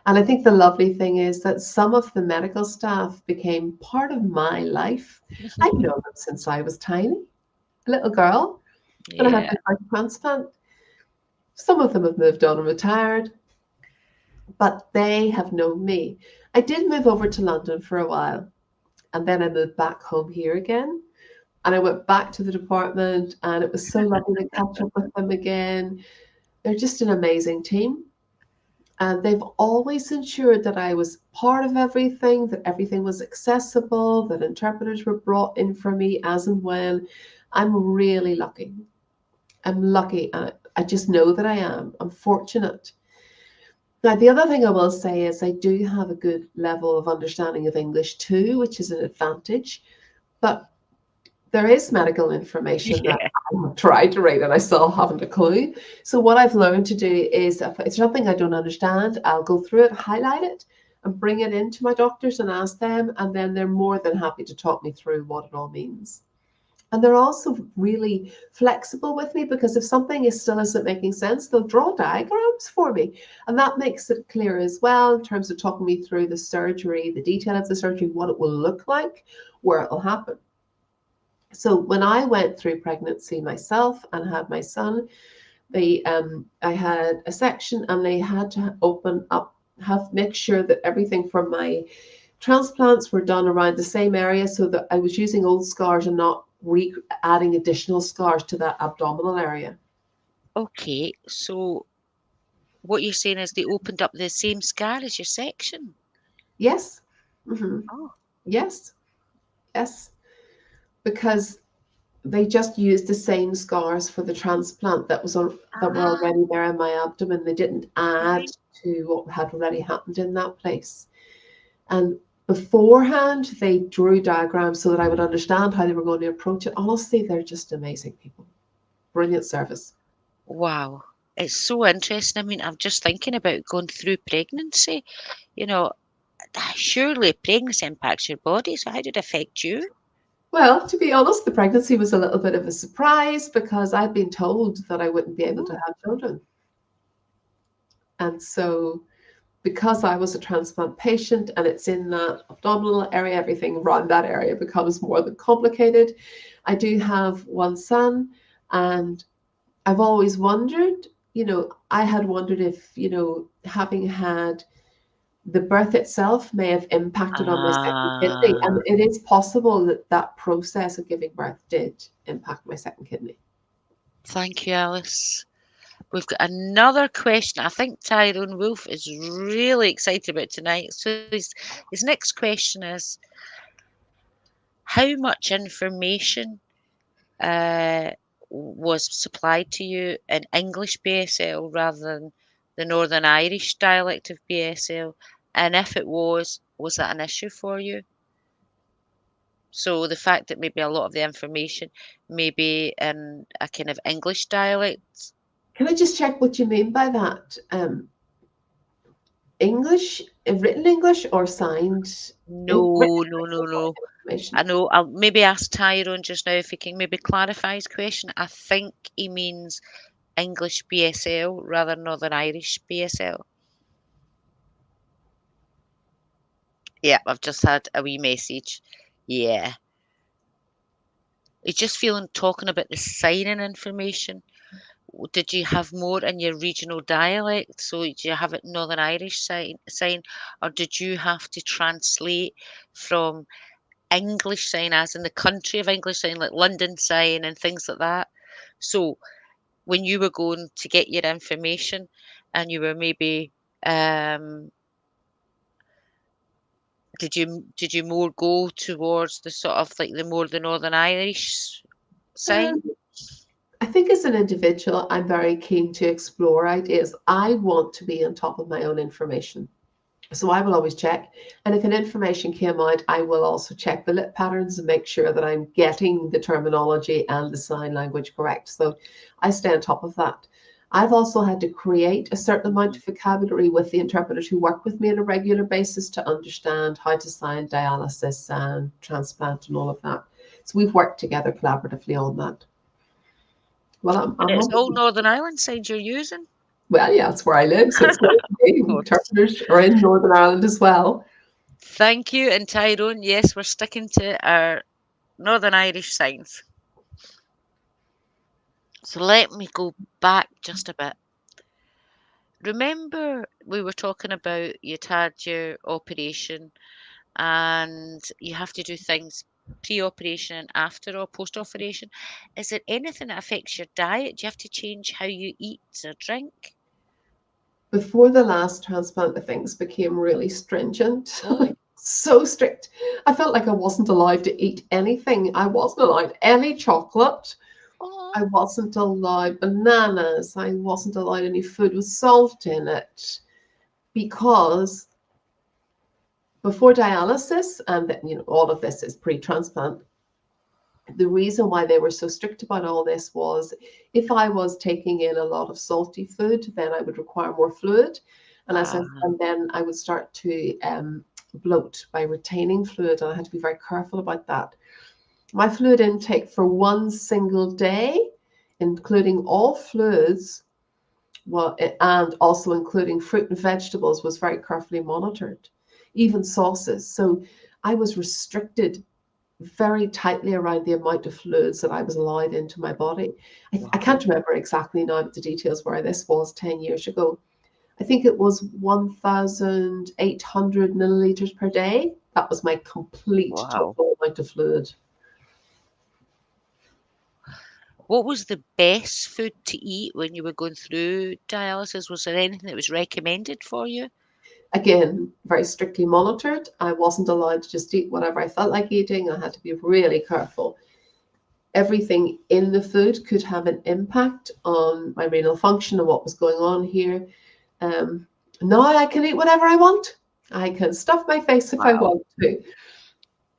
Speaker 2: And I think the lovely thing is that some of the medical staff became part of my life. I've known them since I was tiny, a little girl, when I had
Speaker 1: Yeah.
Speaker 2: my first transplant. Some of them have moved on and retired, but they have known me. I did move over to London for a while, and then I moved back home here again. And I went back to the department, and it was so lovely to catch up with them again. They're just an amazing team. And they've always ensured that I was part of everything, that everything was accessible, that interpreters were brought in for me as and when. I'm really lucky. I'm lucky. I just know that I am. I'm fortunate. Now, the other thing I will say is I do have a good level of understanding of English too, which is an advantage. But there is medical information that
Speaker 1: Yeah.
Speaker 2: I tried to read and I still haven't a clue. So what I've learned to do is if it's something I don't understand, I'll go through it, highlight it, and bring it into my doctors and ask them, and then they're more than happy to talk me through what it all means. And they're also really flexible with me because if something is still isn't making sense, they'll draw diagrams for me. And that makes it clear as well in terms of talking me through the surgery, the detail of the surgery, what it will look like, where it will happen. So when I went through pregnancy myself and had my son, I had a section and they had to open up, have make sure that everything from my transplants were done around the same area so that I was using old scars and not adding additional scars to that abdominal area.
Speaker 1: Okay, so what you're saying is they opened up the same scar as your section?
Speaker 2: Yes. Hmm.
Speaker 1: Oh,
Speaker 2: Yes. Yes. Because they just used the same scars for the transplant that were
Speaker 1: ah,
Speaker 2: already there in my abdomen. They didn't add
Speaker 1: right.
Speaker 2: to what had already happened in that place. And beforehand, they drew diagrams so that I would understand how they were going to approach it. Honestly, they're just amazing people. Brilliant service.
Speaker 1: Wow. It's so interesting. I mean, I'm just thinking about going through pregnancy. You know, surely pregnancy impacts your body. So how did it affect you?
Speaker 2: Well, to be honest, the pregnancy was a little bit of a surprise because I'd been told that I wouldn't be able to
Speaker 1: Oh,
Speaker 2: have children. And so, because I was a transplant patient and it's in that abdominal area, everything around that area becomes more than complicated. I do have one son, and I've always wondered, I had wondered if, having had the birth itself may have impacted on my second kidney. And
Speaker 1: ah,
Speaker 2: it is possible that that process of giving birth did impact my second kidney.
Speaker 1: thank you, Alice. We've got another question I think Tyrone Wolf is really excited about tonight. So his next question is, how much information uh, was supplied to you in English BSL rather than the Northern Irish dialect of BSL? And if it was that an issue for you? So the fact that maybe a lot of the information may be in a kind of English dialect.
Speaker 2: Can I just check what you mean by that? English, written English or signed? Written
Speaker 1: No, no,
Speaker 2: English
Speaker 1: no,
Speaker 2: is what
Speaker 1: no.
Speaker 2: information.
Speaker 1: I know. I'll maybe ask Tyrone just now if he can maybe clarify his question. I think he means English BSL rather than Northern Irish BSL. Yeah, I've just had a wee message. Yeah. He's just feeling talking about the signing information. Did you have more in your regional dialect? So did you have it Northern Irish sign, or did you have to translate from English sign, as in the country of English sign, like London sign and things like that? So when you were going to get your information and you were maybe did you more go towards the sort of like the Northern Irish sign?
Speaker 2: Um, I think as an individual, I'm very keen to explore ideas. I want to be on top of my own information. So I will always check. And if an information came out, I will also check the lip patterns and make sure that I'm getting the terminology and the sign language correct. So I stay on top of that. I've also had to create a certain amount of vocabulary with the interpreters who work with me on a regular basis to understand how to sign dialysis and transplant and all of that. So we've worked together collaboratively on that. Well,
Speaker 1: And
Speaker 2: I'm
Speaker 1: it's all
Speaker 2: humbled.
Speaker 1: Northern Ireland signs you're using?
Speaker 2: Well, yeah, that's where I live, so it's great to be.
Speaker 1: Of course.
Speaker 2: Interpreters are in Northern Ireland as well.
Speaker 1: Thank you. And Tyrone, yes, we're sticking to our Northern Irish signs. So let me go back just a bit. Remember, we were talking about you'd had your operation and you have to do things pre-operation and after or post-operation. Is there anything that affects your diet? Do you have to change how you eat or drink?
Speaker 2: Before the last transplant, the things became really stringent,
Speaker 1: Oh,
Speaker 2: so strict. I felt like I wasn't allowed to eat anything. I wasn't allowed any chocolate. I
Speaker 1: oh,
Speaker 2: wasn't allowed bananas. I wasn't allowed any food with salt in it. because before dialysis, and all of this is pre-transplant, the reason why they were so strict about all this was if I was taking in a lot of salty food, then I would require more fluid. And then I would start to bloat by retaining fluid, and I had to be very careful about that. My fluid intake for one single day, including all fluids, and also including fruit and vegetables, was very carefully monitored, even sauces. So I was restricted very tightly around the amount of fluids that I was allowed into my body. I can't remember exactly now the details where this was 10 years ago. I think it was 1,800 milliliters per day. That was my complete total amount of fluid.
Speaker 1: What was the best food to eat when you were going through dialysis? Was there anything that was recommended for you?
Speaker 2: Again, very strictly monitored. I wasn't allowed to just eat whatever I felt like eating. I had to be really careful. Everything in the food could have an impact on my renal function and what was going on here. Now I can eat whatever I want. I can stuff my face if I
Speaker 1: Wow.
Speaker 2: want to.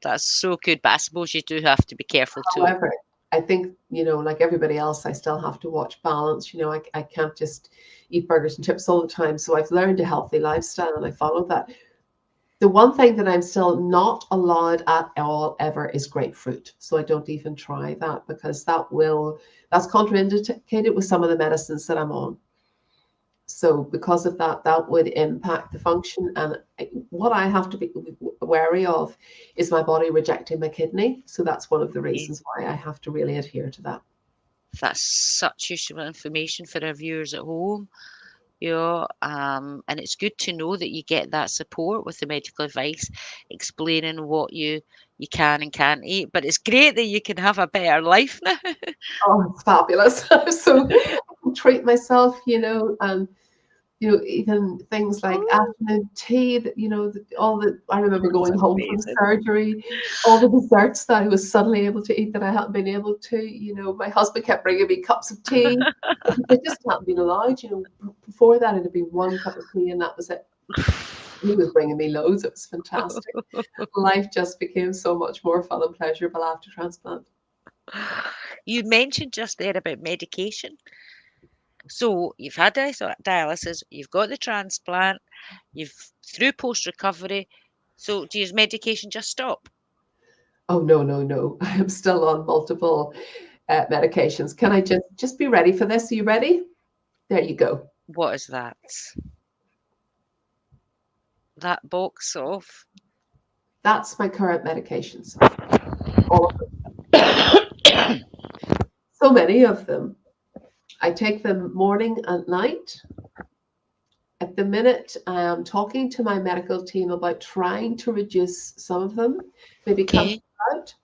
Speaker 1: That's so good, but I suppose you do have to be careful too.
Speaker 2: However, I think, like everybody else, I still have to watch balance. I can't just eat burgers and chips all the time. So I've learned a healthy lifestyle and I follow that. The one thing that I'm still not allowed at all ever is grapefruit. So I don't even try that because that's contraindicated with some of the medicines that I'm on. So because of that, that would impact the function. And what I have to be wary of is my body rejecting my kidney. So that's one of the reasons why I have to really adhere to that.
Speaker 1: That's such useful information for our viewers at home. And it's good to know that you get that support with the medical advice explaining what you can and can't eat. But it's great that you can have a better life now.
Speaker 2: Oh, it's fabulous. So I can treat myself, and even things like
Speaker 1: Oh,
Speaker 2: afternoon tea, that I remember
Speaker 1: that's
Speaker 2: going home from
Speaker 1: amazing.
Speaker 2: surgery, all the desserts that I was suddenly able to eat that I hadn't been able to. My husband kept bringing me cups of tea. They just hadn't been allowed. Before that, it had been one cup of tea and that was it. He was bringing me loads. It was fantastic. Life just became so much more fun and pleasurable after transplant.
Speaker 1: You mentioned just there about medication. So you've had dialysis, you've got the transplant, you've through post recovery. So does medication just stop?
Speaker 2: Oh, no, no, no. I am still on multiple medications. Can I just be ready for this? Are you ready? There you go.
Speaker 1: What is that? That box of
Speaker 2: That's my current medications. All of them. So many of them. I take them morning and night. At the minute, I am talking to my medical team about trying to reduce some of them, maybe cut
Speaker 1: okay.
Speaker 2: them out.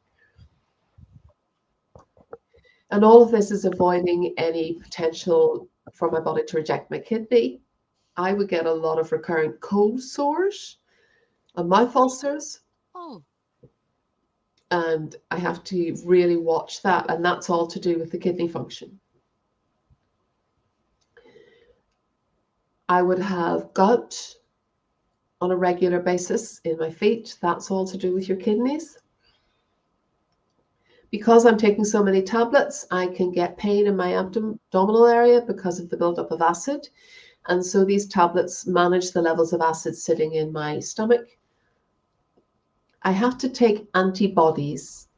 Speaker 2: And all of this is avoiding any potential for my body to reject my kidney. I would get a lot of recurrent cold sores and mouth ulcers,
Speaker 1: Oh,
Speaker 2: and I have to really watch that. And that's all to do with the kidney function. I would have gout on a regular basis in my feet. That's all to do with your kidneys. Because I'm taking so many tablets, I can get pain in my abdominal area because of the buildup of acid. And so these tablets manage the levels of acid sitting in my stomach. I have to take antibodies.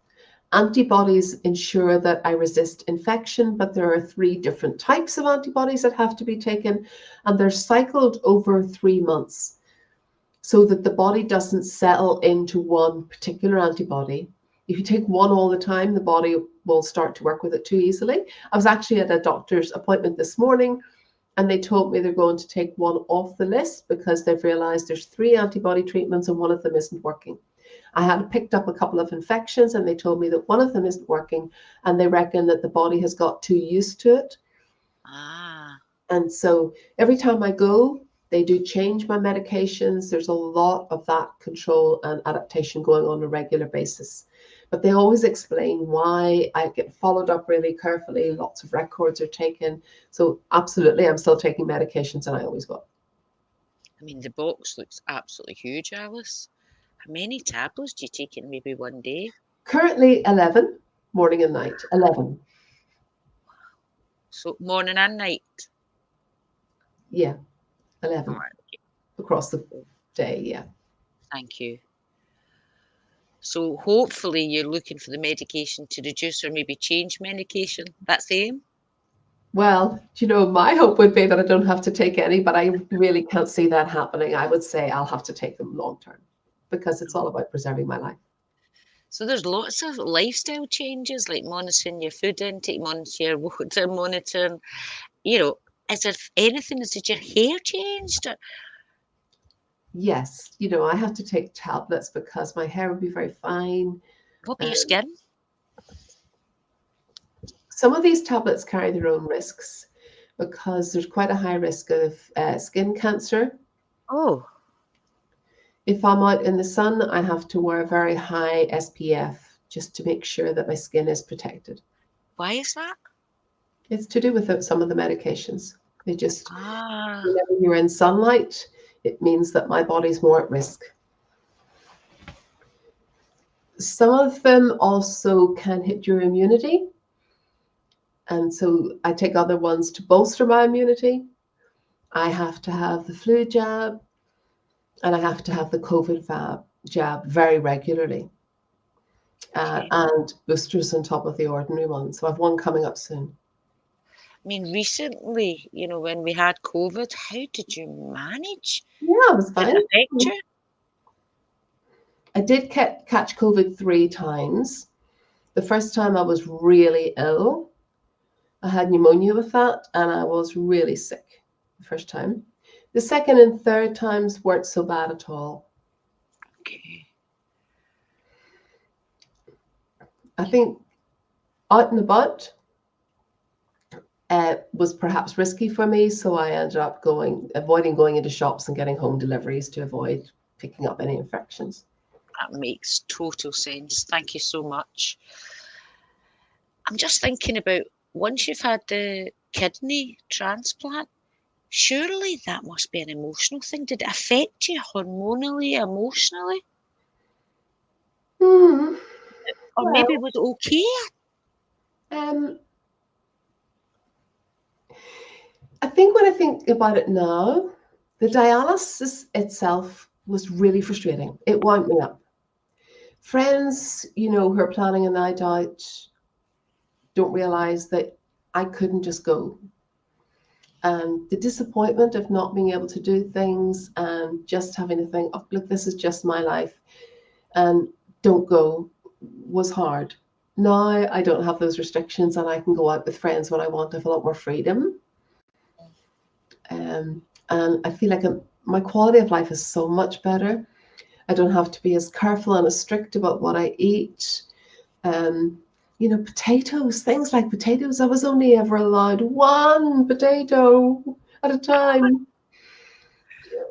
Speaker 2: Antibodies ensure that I resist infection, but there are 3 different types of antibodies that have to be taken, and they're cycled over 3 months so that the body doesn't settle into one particular antibody. If you take one all the time, the body will start to work with it too easily. I was actually at a doctor's appointment this morning, and they told me they're going to take one off the list because they've realized there's 3 antibody treatments and one of them isn't working. I had picked up a couple of infections and they told me that one of them isn't working, and they reckon that the body has got too used to it. And so every time I go, they do change my medications. There's a lot of that control and adaptation going on a regular basis. But they always explain why. I get followed up really carefully. Lots of records are taken. So absolutely, I'm still taking medications and I always will.
Speaker 1: I mean, the box looks absolutely huge, Alice. How many tablets do you take in maybe one day?
Speaker 2: Currently 11, morning and night. 11.
Speaker 1: So morning and night.
Speaker 2: Yeah,
Speaker 1: All
Speaker 2: 11
Speaker 1: right.
Speaker 2: across the day. Yeah.
Speaker 1: Thank you. So hopefully you're looking for the medication to reduce or maybe change medication. That's the aim.
Speaker 2: Well, my hope would be that I don't have to take any, but I really can't see that happening. I would say I'll have to take them long term because it's all about preserving my life.
Speaker 1: So there's lots of lifestyle changes like monitoring your food intake, monitoring your water, monitoring, is there anything, did your hair changed?
Speaker 2: Yes, I have to take tablets because my hair would be very fine.
Speaker 1: What about your
Speaker 2: Um,
Speaker 1: skin?
Speaker 2: some of these tablets carry their own risks because there's quite a high risk of skin cancer.
Speaker 1: Oh,
Speaker 2: If I'm out in the sun, I have to wear a very high SPF just to make sure that my skin is protected.
Speaker 1: why is that?
Speaker 2: It's to do with some of the medications. They just,
Speaker 1: Ah,
Speaker 2: whenever you're in sunlight, it means that my body's more at risk. Some of them also can hit your immunity. And so I take other ones to bolster my immunity. I have to have the flu jab and I have to have the COVID jab very regularly.
Speaker 1: okay.
Speaker 2: And boosters on top of the ordinary ones. So I've one coming up soon.
Speaker 1: I mean, recently, when we had COVID, how did you manage?
Speaker 2: Yeah, I was
Speaker 1: Did it
Speaker 2: fine.
Speaker 1: affect you?
Speaker 2: I did catch COVID 3 times. The first time I was really ill. I had pneumonia with that, and I was really sick the first time. The second and third times weren't so bad at all.
Speaker 1: Okay.
Speaker 2: I think out and about was perhaps risky for me, so I ended up avoiding going into shops and getting home deliveries to avoid picking up any infections.
Speaker 1: That makes total sense. Thank you so much. I'm just thinking about once you've had the kidney transplant, surely that must be an emotional thing. Did it affect you hormonally, emotionally?
Speaker 2: Hmm.
Speaker 1: Or maybe it
Speaker 2: Well,
Speaker 1: was okay?
Speaker 2: um, I think when I think about it now, the dialysis itself was really frustrating. It wound me up. Friends, who are planning a night out don't realize that I couldn't just go. And the disappointment of not being able to do things and just having to think, oh, look, this is just my life and don't go was hard. Now I don't have those restrictions and I can go out with friends when I want. I have a lot more freedom. And I feel like my quality of life is so much better. I don't have to be as careful and as strict about what I eat. Um, potatoes, things like potatoes. I was only ever allowed one potato at a time.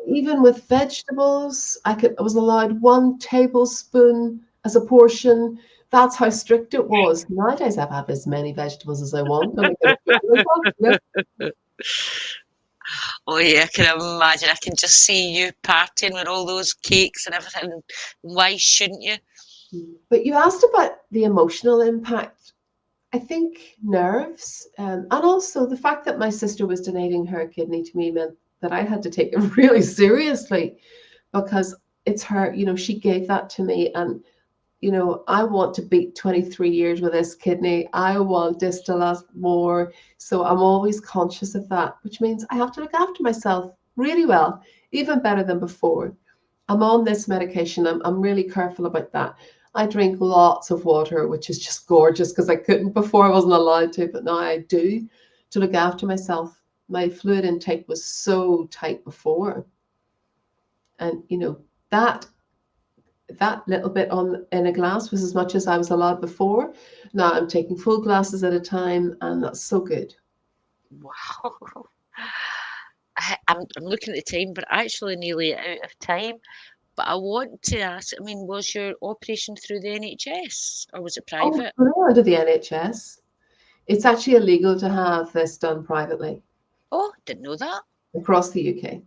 Speaker 2: Even with vegetables, I was allowed 1 tablespoon as a portion. That's how strict it was. Nowadays, I have as many vegetables as I want, and I can enjoy myself.
Speaker 1: Oh yeah, I can imagine. I can just see you partying with all those cakes and everything. Why shouldn't you?
Speaker 2: But you asked about the emotional impact. I think nerves, and also the fact that my sister was donating her kidney to me meant that I had to take it really seriously because it's her, she gave that to me. And, I want to beat 23 years with this kidney. I want this to last more. So I'm always conscious of that, which means I have to look after myself really well, even better than before. I'm on this medication. I'm really careful about that. I drink lots of water, which is just gorgeous because I couldn't before. I wasn't allowed to, but now I do to look after myself. My fluid intake was so tight before. And that little bit on in a glass was as much as I was allowed before. Now I'm taking full glasses at a time, and that's so good.
Speaker 1: Wow. I'm looking at the time, but actually nearly out of time. But I want to ask, I mean, was your operation through the NHS or was it
Speaker 2: Oh,
Speaker 1: private?
Speaker 2: under the NHS. It's actually illegal to have this done privately
Speaker 1: Oh, didn't know that.
Speaker 2: across the UK.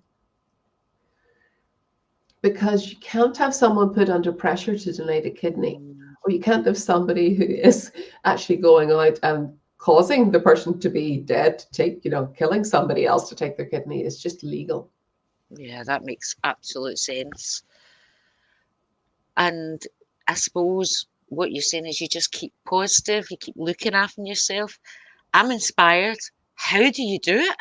Speaker 2: because you can't have someone put under pressure to donate a kidney,
Speaker 1: Mm,
Speaker 2: or you can't have somebody who is actually going out and causing the person to be dead to take, killing somebody else to take their kidney. Is just illegal.
Speaker 1: yeah, that makes absolute sense. And I suppose what you're saying is you just keep positive, you keep looking after yourself. I'm inspired. How do you do it?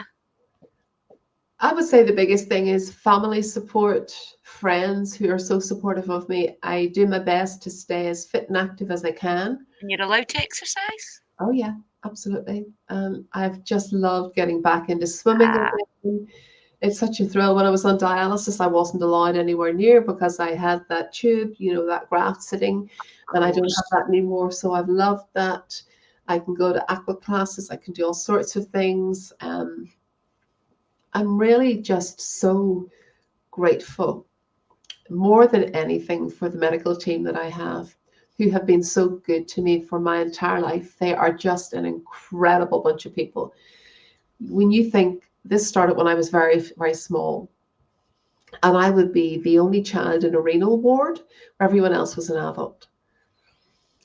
Speaker 2: I would say the biggest thing is family support, friends who are so supportive of me. I do my best to stay as fit and active as I can.
Speaker 1: And you're allowed to exercise?
Speaker 2: Oh yeah, absolutely. I've just loved getting back into swimming
Speaker 1: Ah,
Speaker 2: again. It's such a thrill. When I was on dialysis, I wasn't allowed anywhere near because I had that tube, that graft sitting,
Speaker 1: of
Speaker 2: and I don't have
Speaker 1: course.
Speaker 2: that anymore. So I've loved that. I can go to aqua classes. I can do all sorts of things. I'm really just so grateful more than anything for the medical team that I have, who have been so good to me for my entire life. They are just an incredible bunch of people. When you think this started when I was very, very small, and I would be the only child in a renal ward where everyone else was an adult.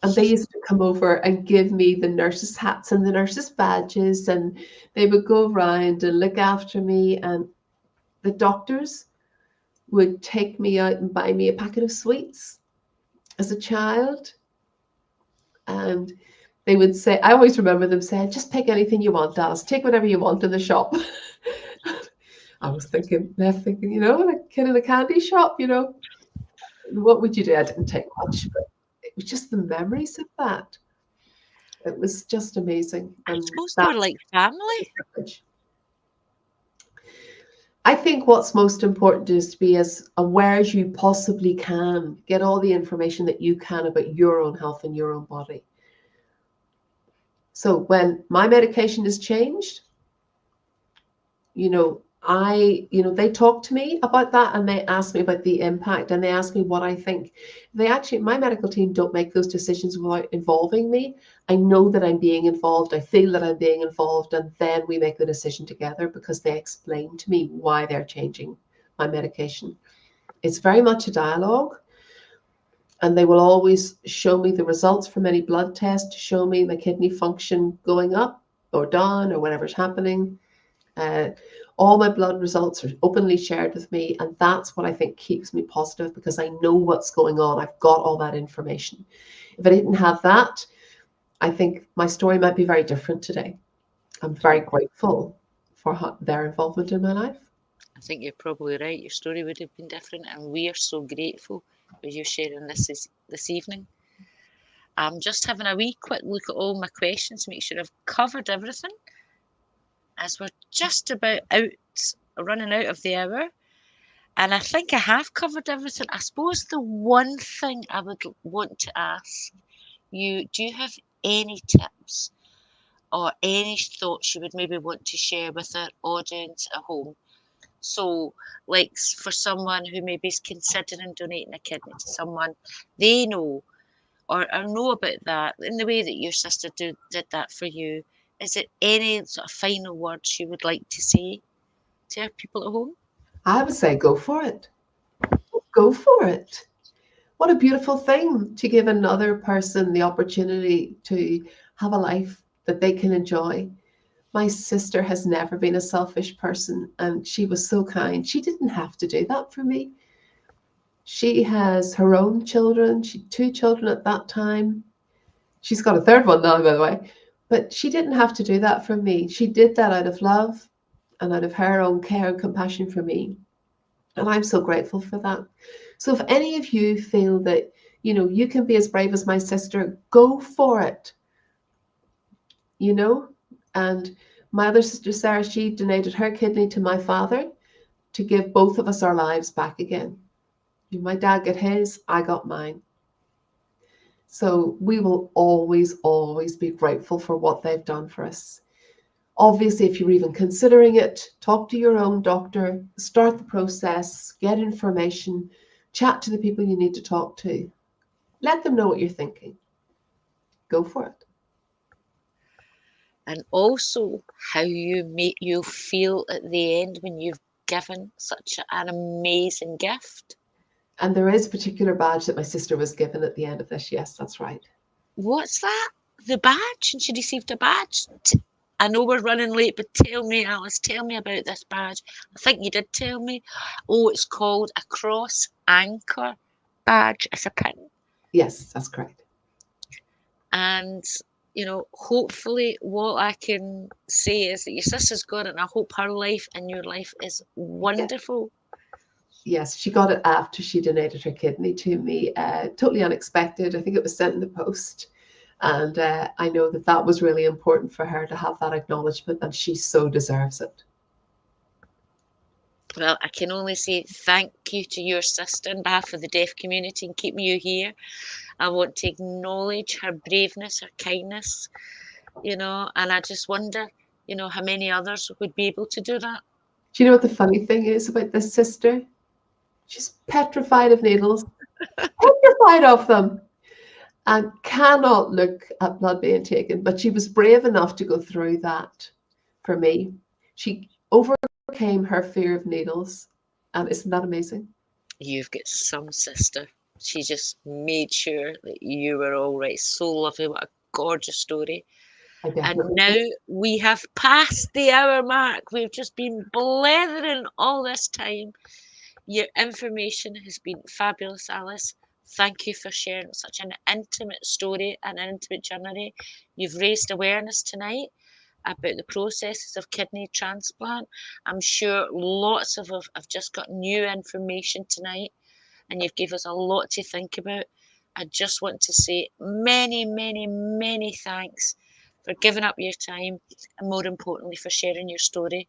Speaker 2: And they used to come over and give me the nurses' hats and the nurses' badges, and they would go around and look after me. And the doctors would take me out and buy me a packet of sweets as a child. And they would say, I always remember them saying, just pick anything you want, Alice, take whatever you want in the shop. I was left thinking, like a kid in a candy shop, what would you do? I didn't take much, but it was just the memories of that. It was just amazing.
Speaker 1: I
Speaker 2: And
Speaker 1: suppose they were
Speaker 2: that's
Speaker 1: like family.
Speaker 2: the privilege. I think what's most important is to be as aware as you possibly can. Get all the information that you can about your own health and your own body. So when my medication is changed, they talk to me about that, and they ask me about the impact, and they ask me what I think. My medical team don't make those decisions without involving me. I know that I'm being involved. I feel that I'm being involved, and then we make the decision together because they explain to me why they're changing my medication. It's very much a dialogue, and they will always show me the results from any blood test to show me my kidney function going up or down or whatever's happening. Uh, all my blood results are openly shared with me, and that's what I think keeps me positive because I know what's going on. I've got all that information. If I didn't have that, I think my story might be very different today. I'm very grateful for their involvement in my life.
Speaker 1: I think you're probably right. Your story would have been different, and we are so grateful for you sharing this evening. I'm just having a wee quick look at all my questions to make sure I've covered everything, as we're just about running out of the hour. And I think I have covered everything. I suppose the one thing I would want to ask you, do you have any tips or any thoughts you would maybe want to share with our audience at home? So, like for someone who maybe is considering donating a kidney to someone they know or know about that in the way that your sister did that for you, is there any sort of final words you would like to say to our people at home?
Speaker 2: I would say go for it. Go for it. What a beautiful thing to give another person the opportunity to have a life that they can enjoy. My sister has never been a selfish person, and she was so kind. She didn't have to do that for me. She has her own children. She had two children at that time. She's got a third one now, by the way. But she didn't have to do that for me. She did that out of love and out of her own care and compassion for me. And I'm so grateful for that. So if any of you feel that, you can be as brave as my sister, go for it, you know? And my other sister, Sarah, she donated her kidney to my father to give both of us our lives back again. My dad got his, I got mine. So we will always, always be grateful for what they've done for us. Obviously, if you're even considering it, talk to your own doctor, start the process, get information, chat to the people you need to talk to. Let them know what you're thinking. Go for it.
Speaker 1: And also how you feel at the end when you've given such an amazing gift.
Speaker 2: And there is a particular badge that my sister was given at the end of this. Yes, that's right.
Speaker 1: What's that? The badge? And she received a badge? I know we're running late, but tell me, Alice, tell me about this badge. I think you did tell me. Oh, it's called a cross anchor badge. It's a pin.
Speaker 2: Yes, that's correct.
Speaker 1: And, hopefully what I can say is that your sister's got it, and I hope her life and your life is wonderful.
Speaker 2: Yes, she got it after she donated her kidney to me. Totally unexpected. I think it was sent in the post. And I know that that was really important for her to have that acknowledgement, and she so deserves it.
Speaker 1: Well, I can only say thank you to your sister on behalf of the deaf community and keeping you here. I want to acknowledge her braveness, her kindness, and I just wonder, how many others would be able to do that.
Speaker 2: Do you know what the funny thing is about this sister? She's petrified of needles, petrified of them, and cannot look at blood being taken. But she was brave enough to go through that for me. She overcame her fear of needles. And isn't that amazing?
Speaker 1: You've got some sister. She just made sure that you were all right. So lovely. What a gorgeous story.
Speaker 2: I
Speaker 1: And
Speaker 2: definitely
Speaker 1: now we have passed the hour mark. We've just been blethering all this time. Your information has been fabulous, Alice. Thank you for sharing such an intimate story and an intimate journey. You've raised awareness tonight about the processes of kidney transplant. I'm sure lots of us have just got new information tonight, and you've given us a lot to think about. I just want to say many, many, many thanks for giving up your time, and more importantly, for sharing your story.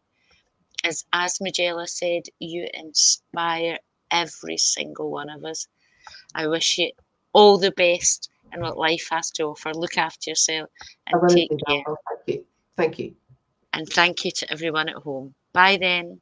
Speaker 1: As Magella said, you inspire every single one of us. I wish you all the best in what life has to offer. Look after yourself
Speaker 2: I
Speaker 1: and
Speaker 2: want
Speaker 1: take
Speaker 2: to do that.
Speaker 1: care.
Speaker 2: Well, thank you. Thank you.
Speaker 1: And thank you to everyone at home. Bye then.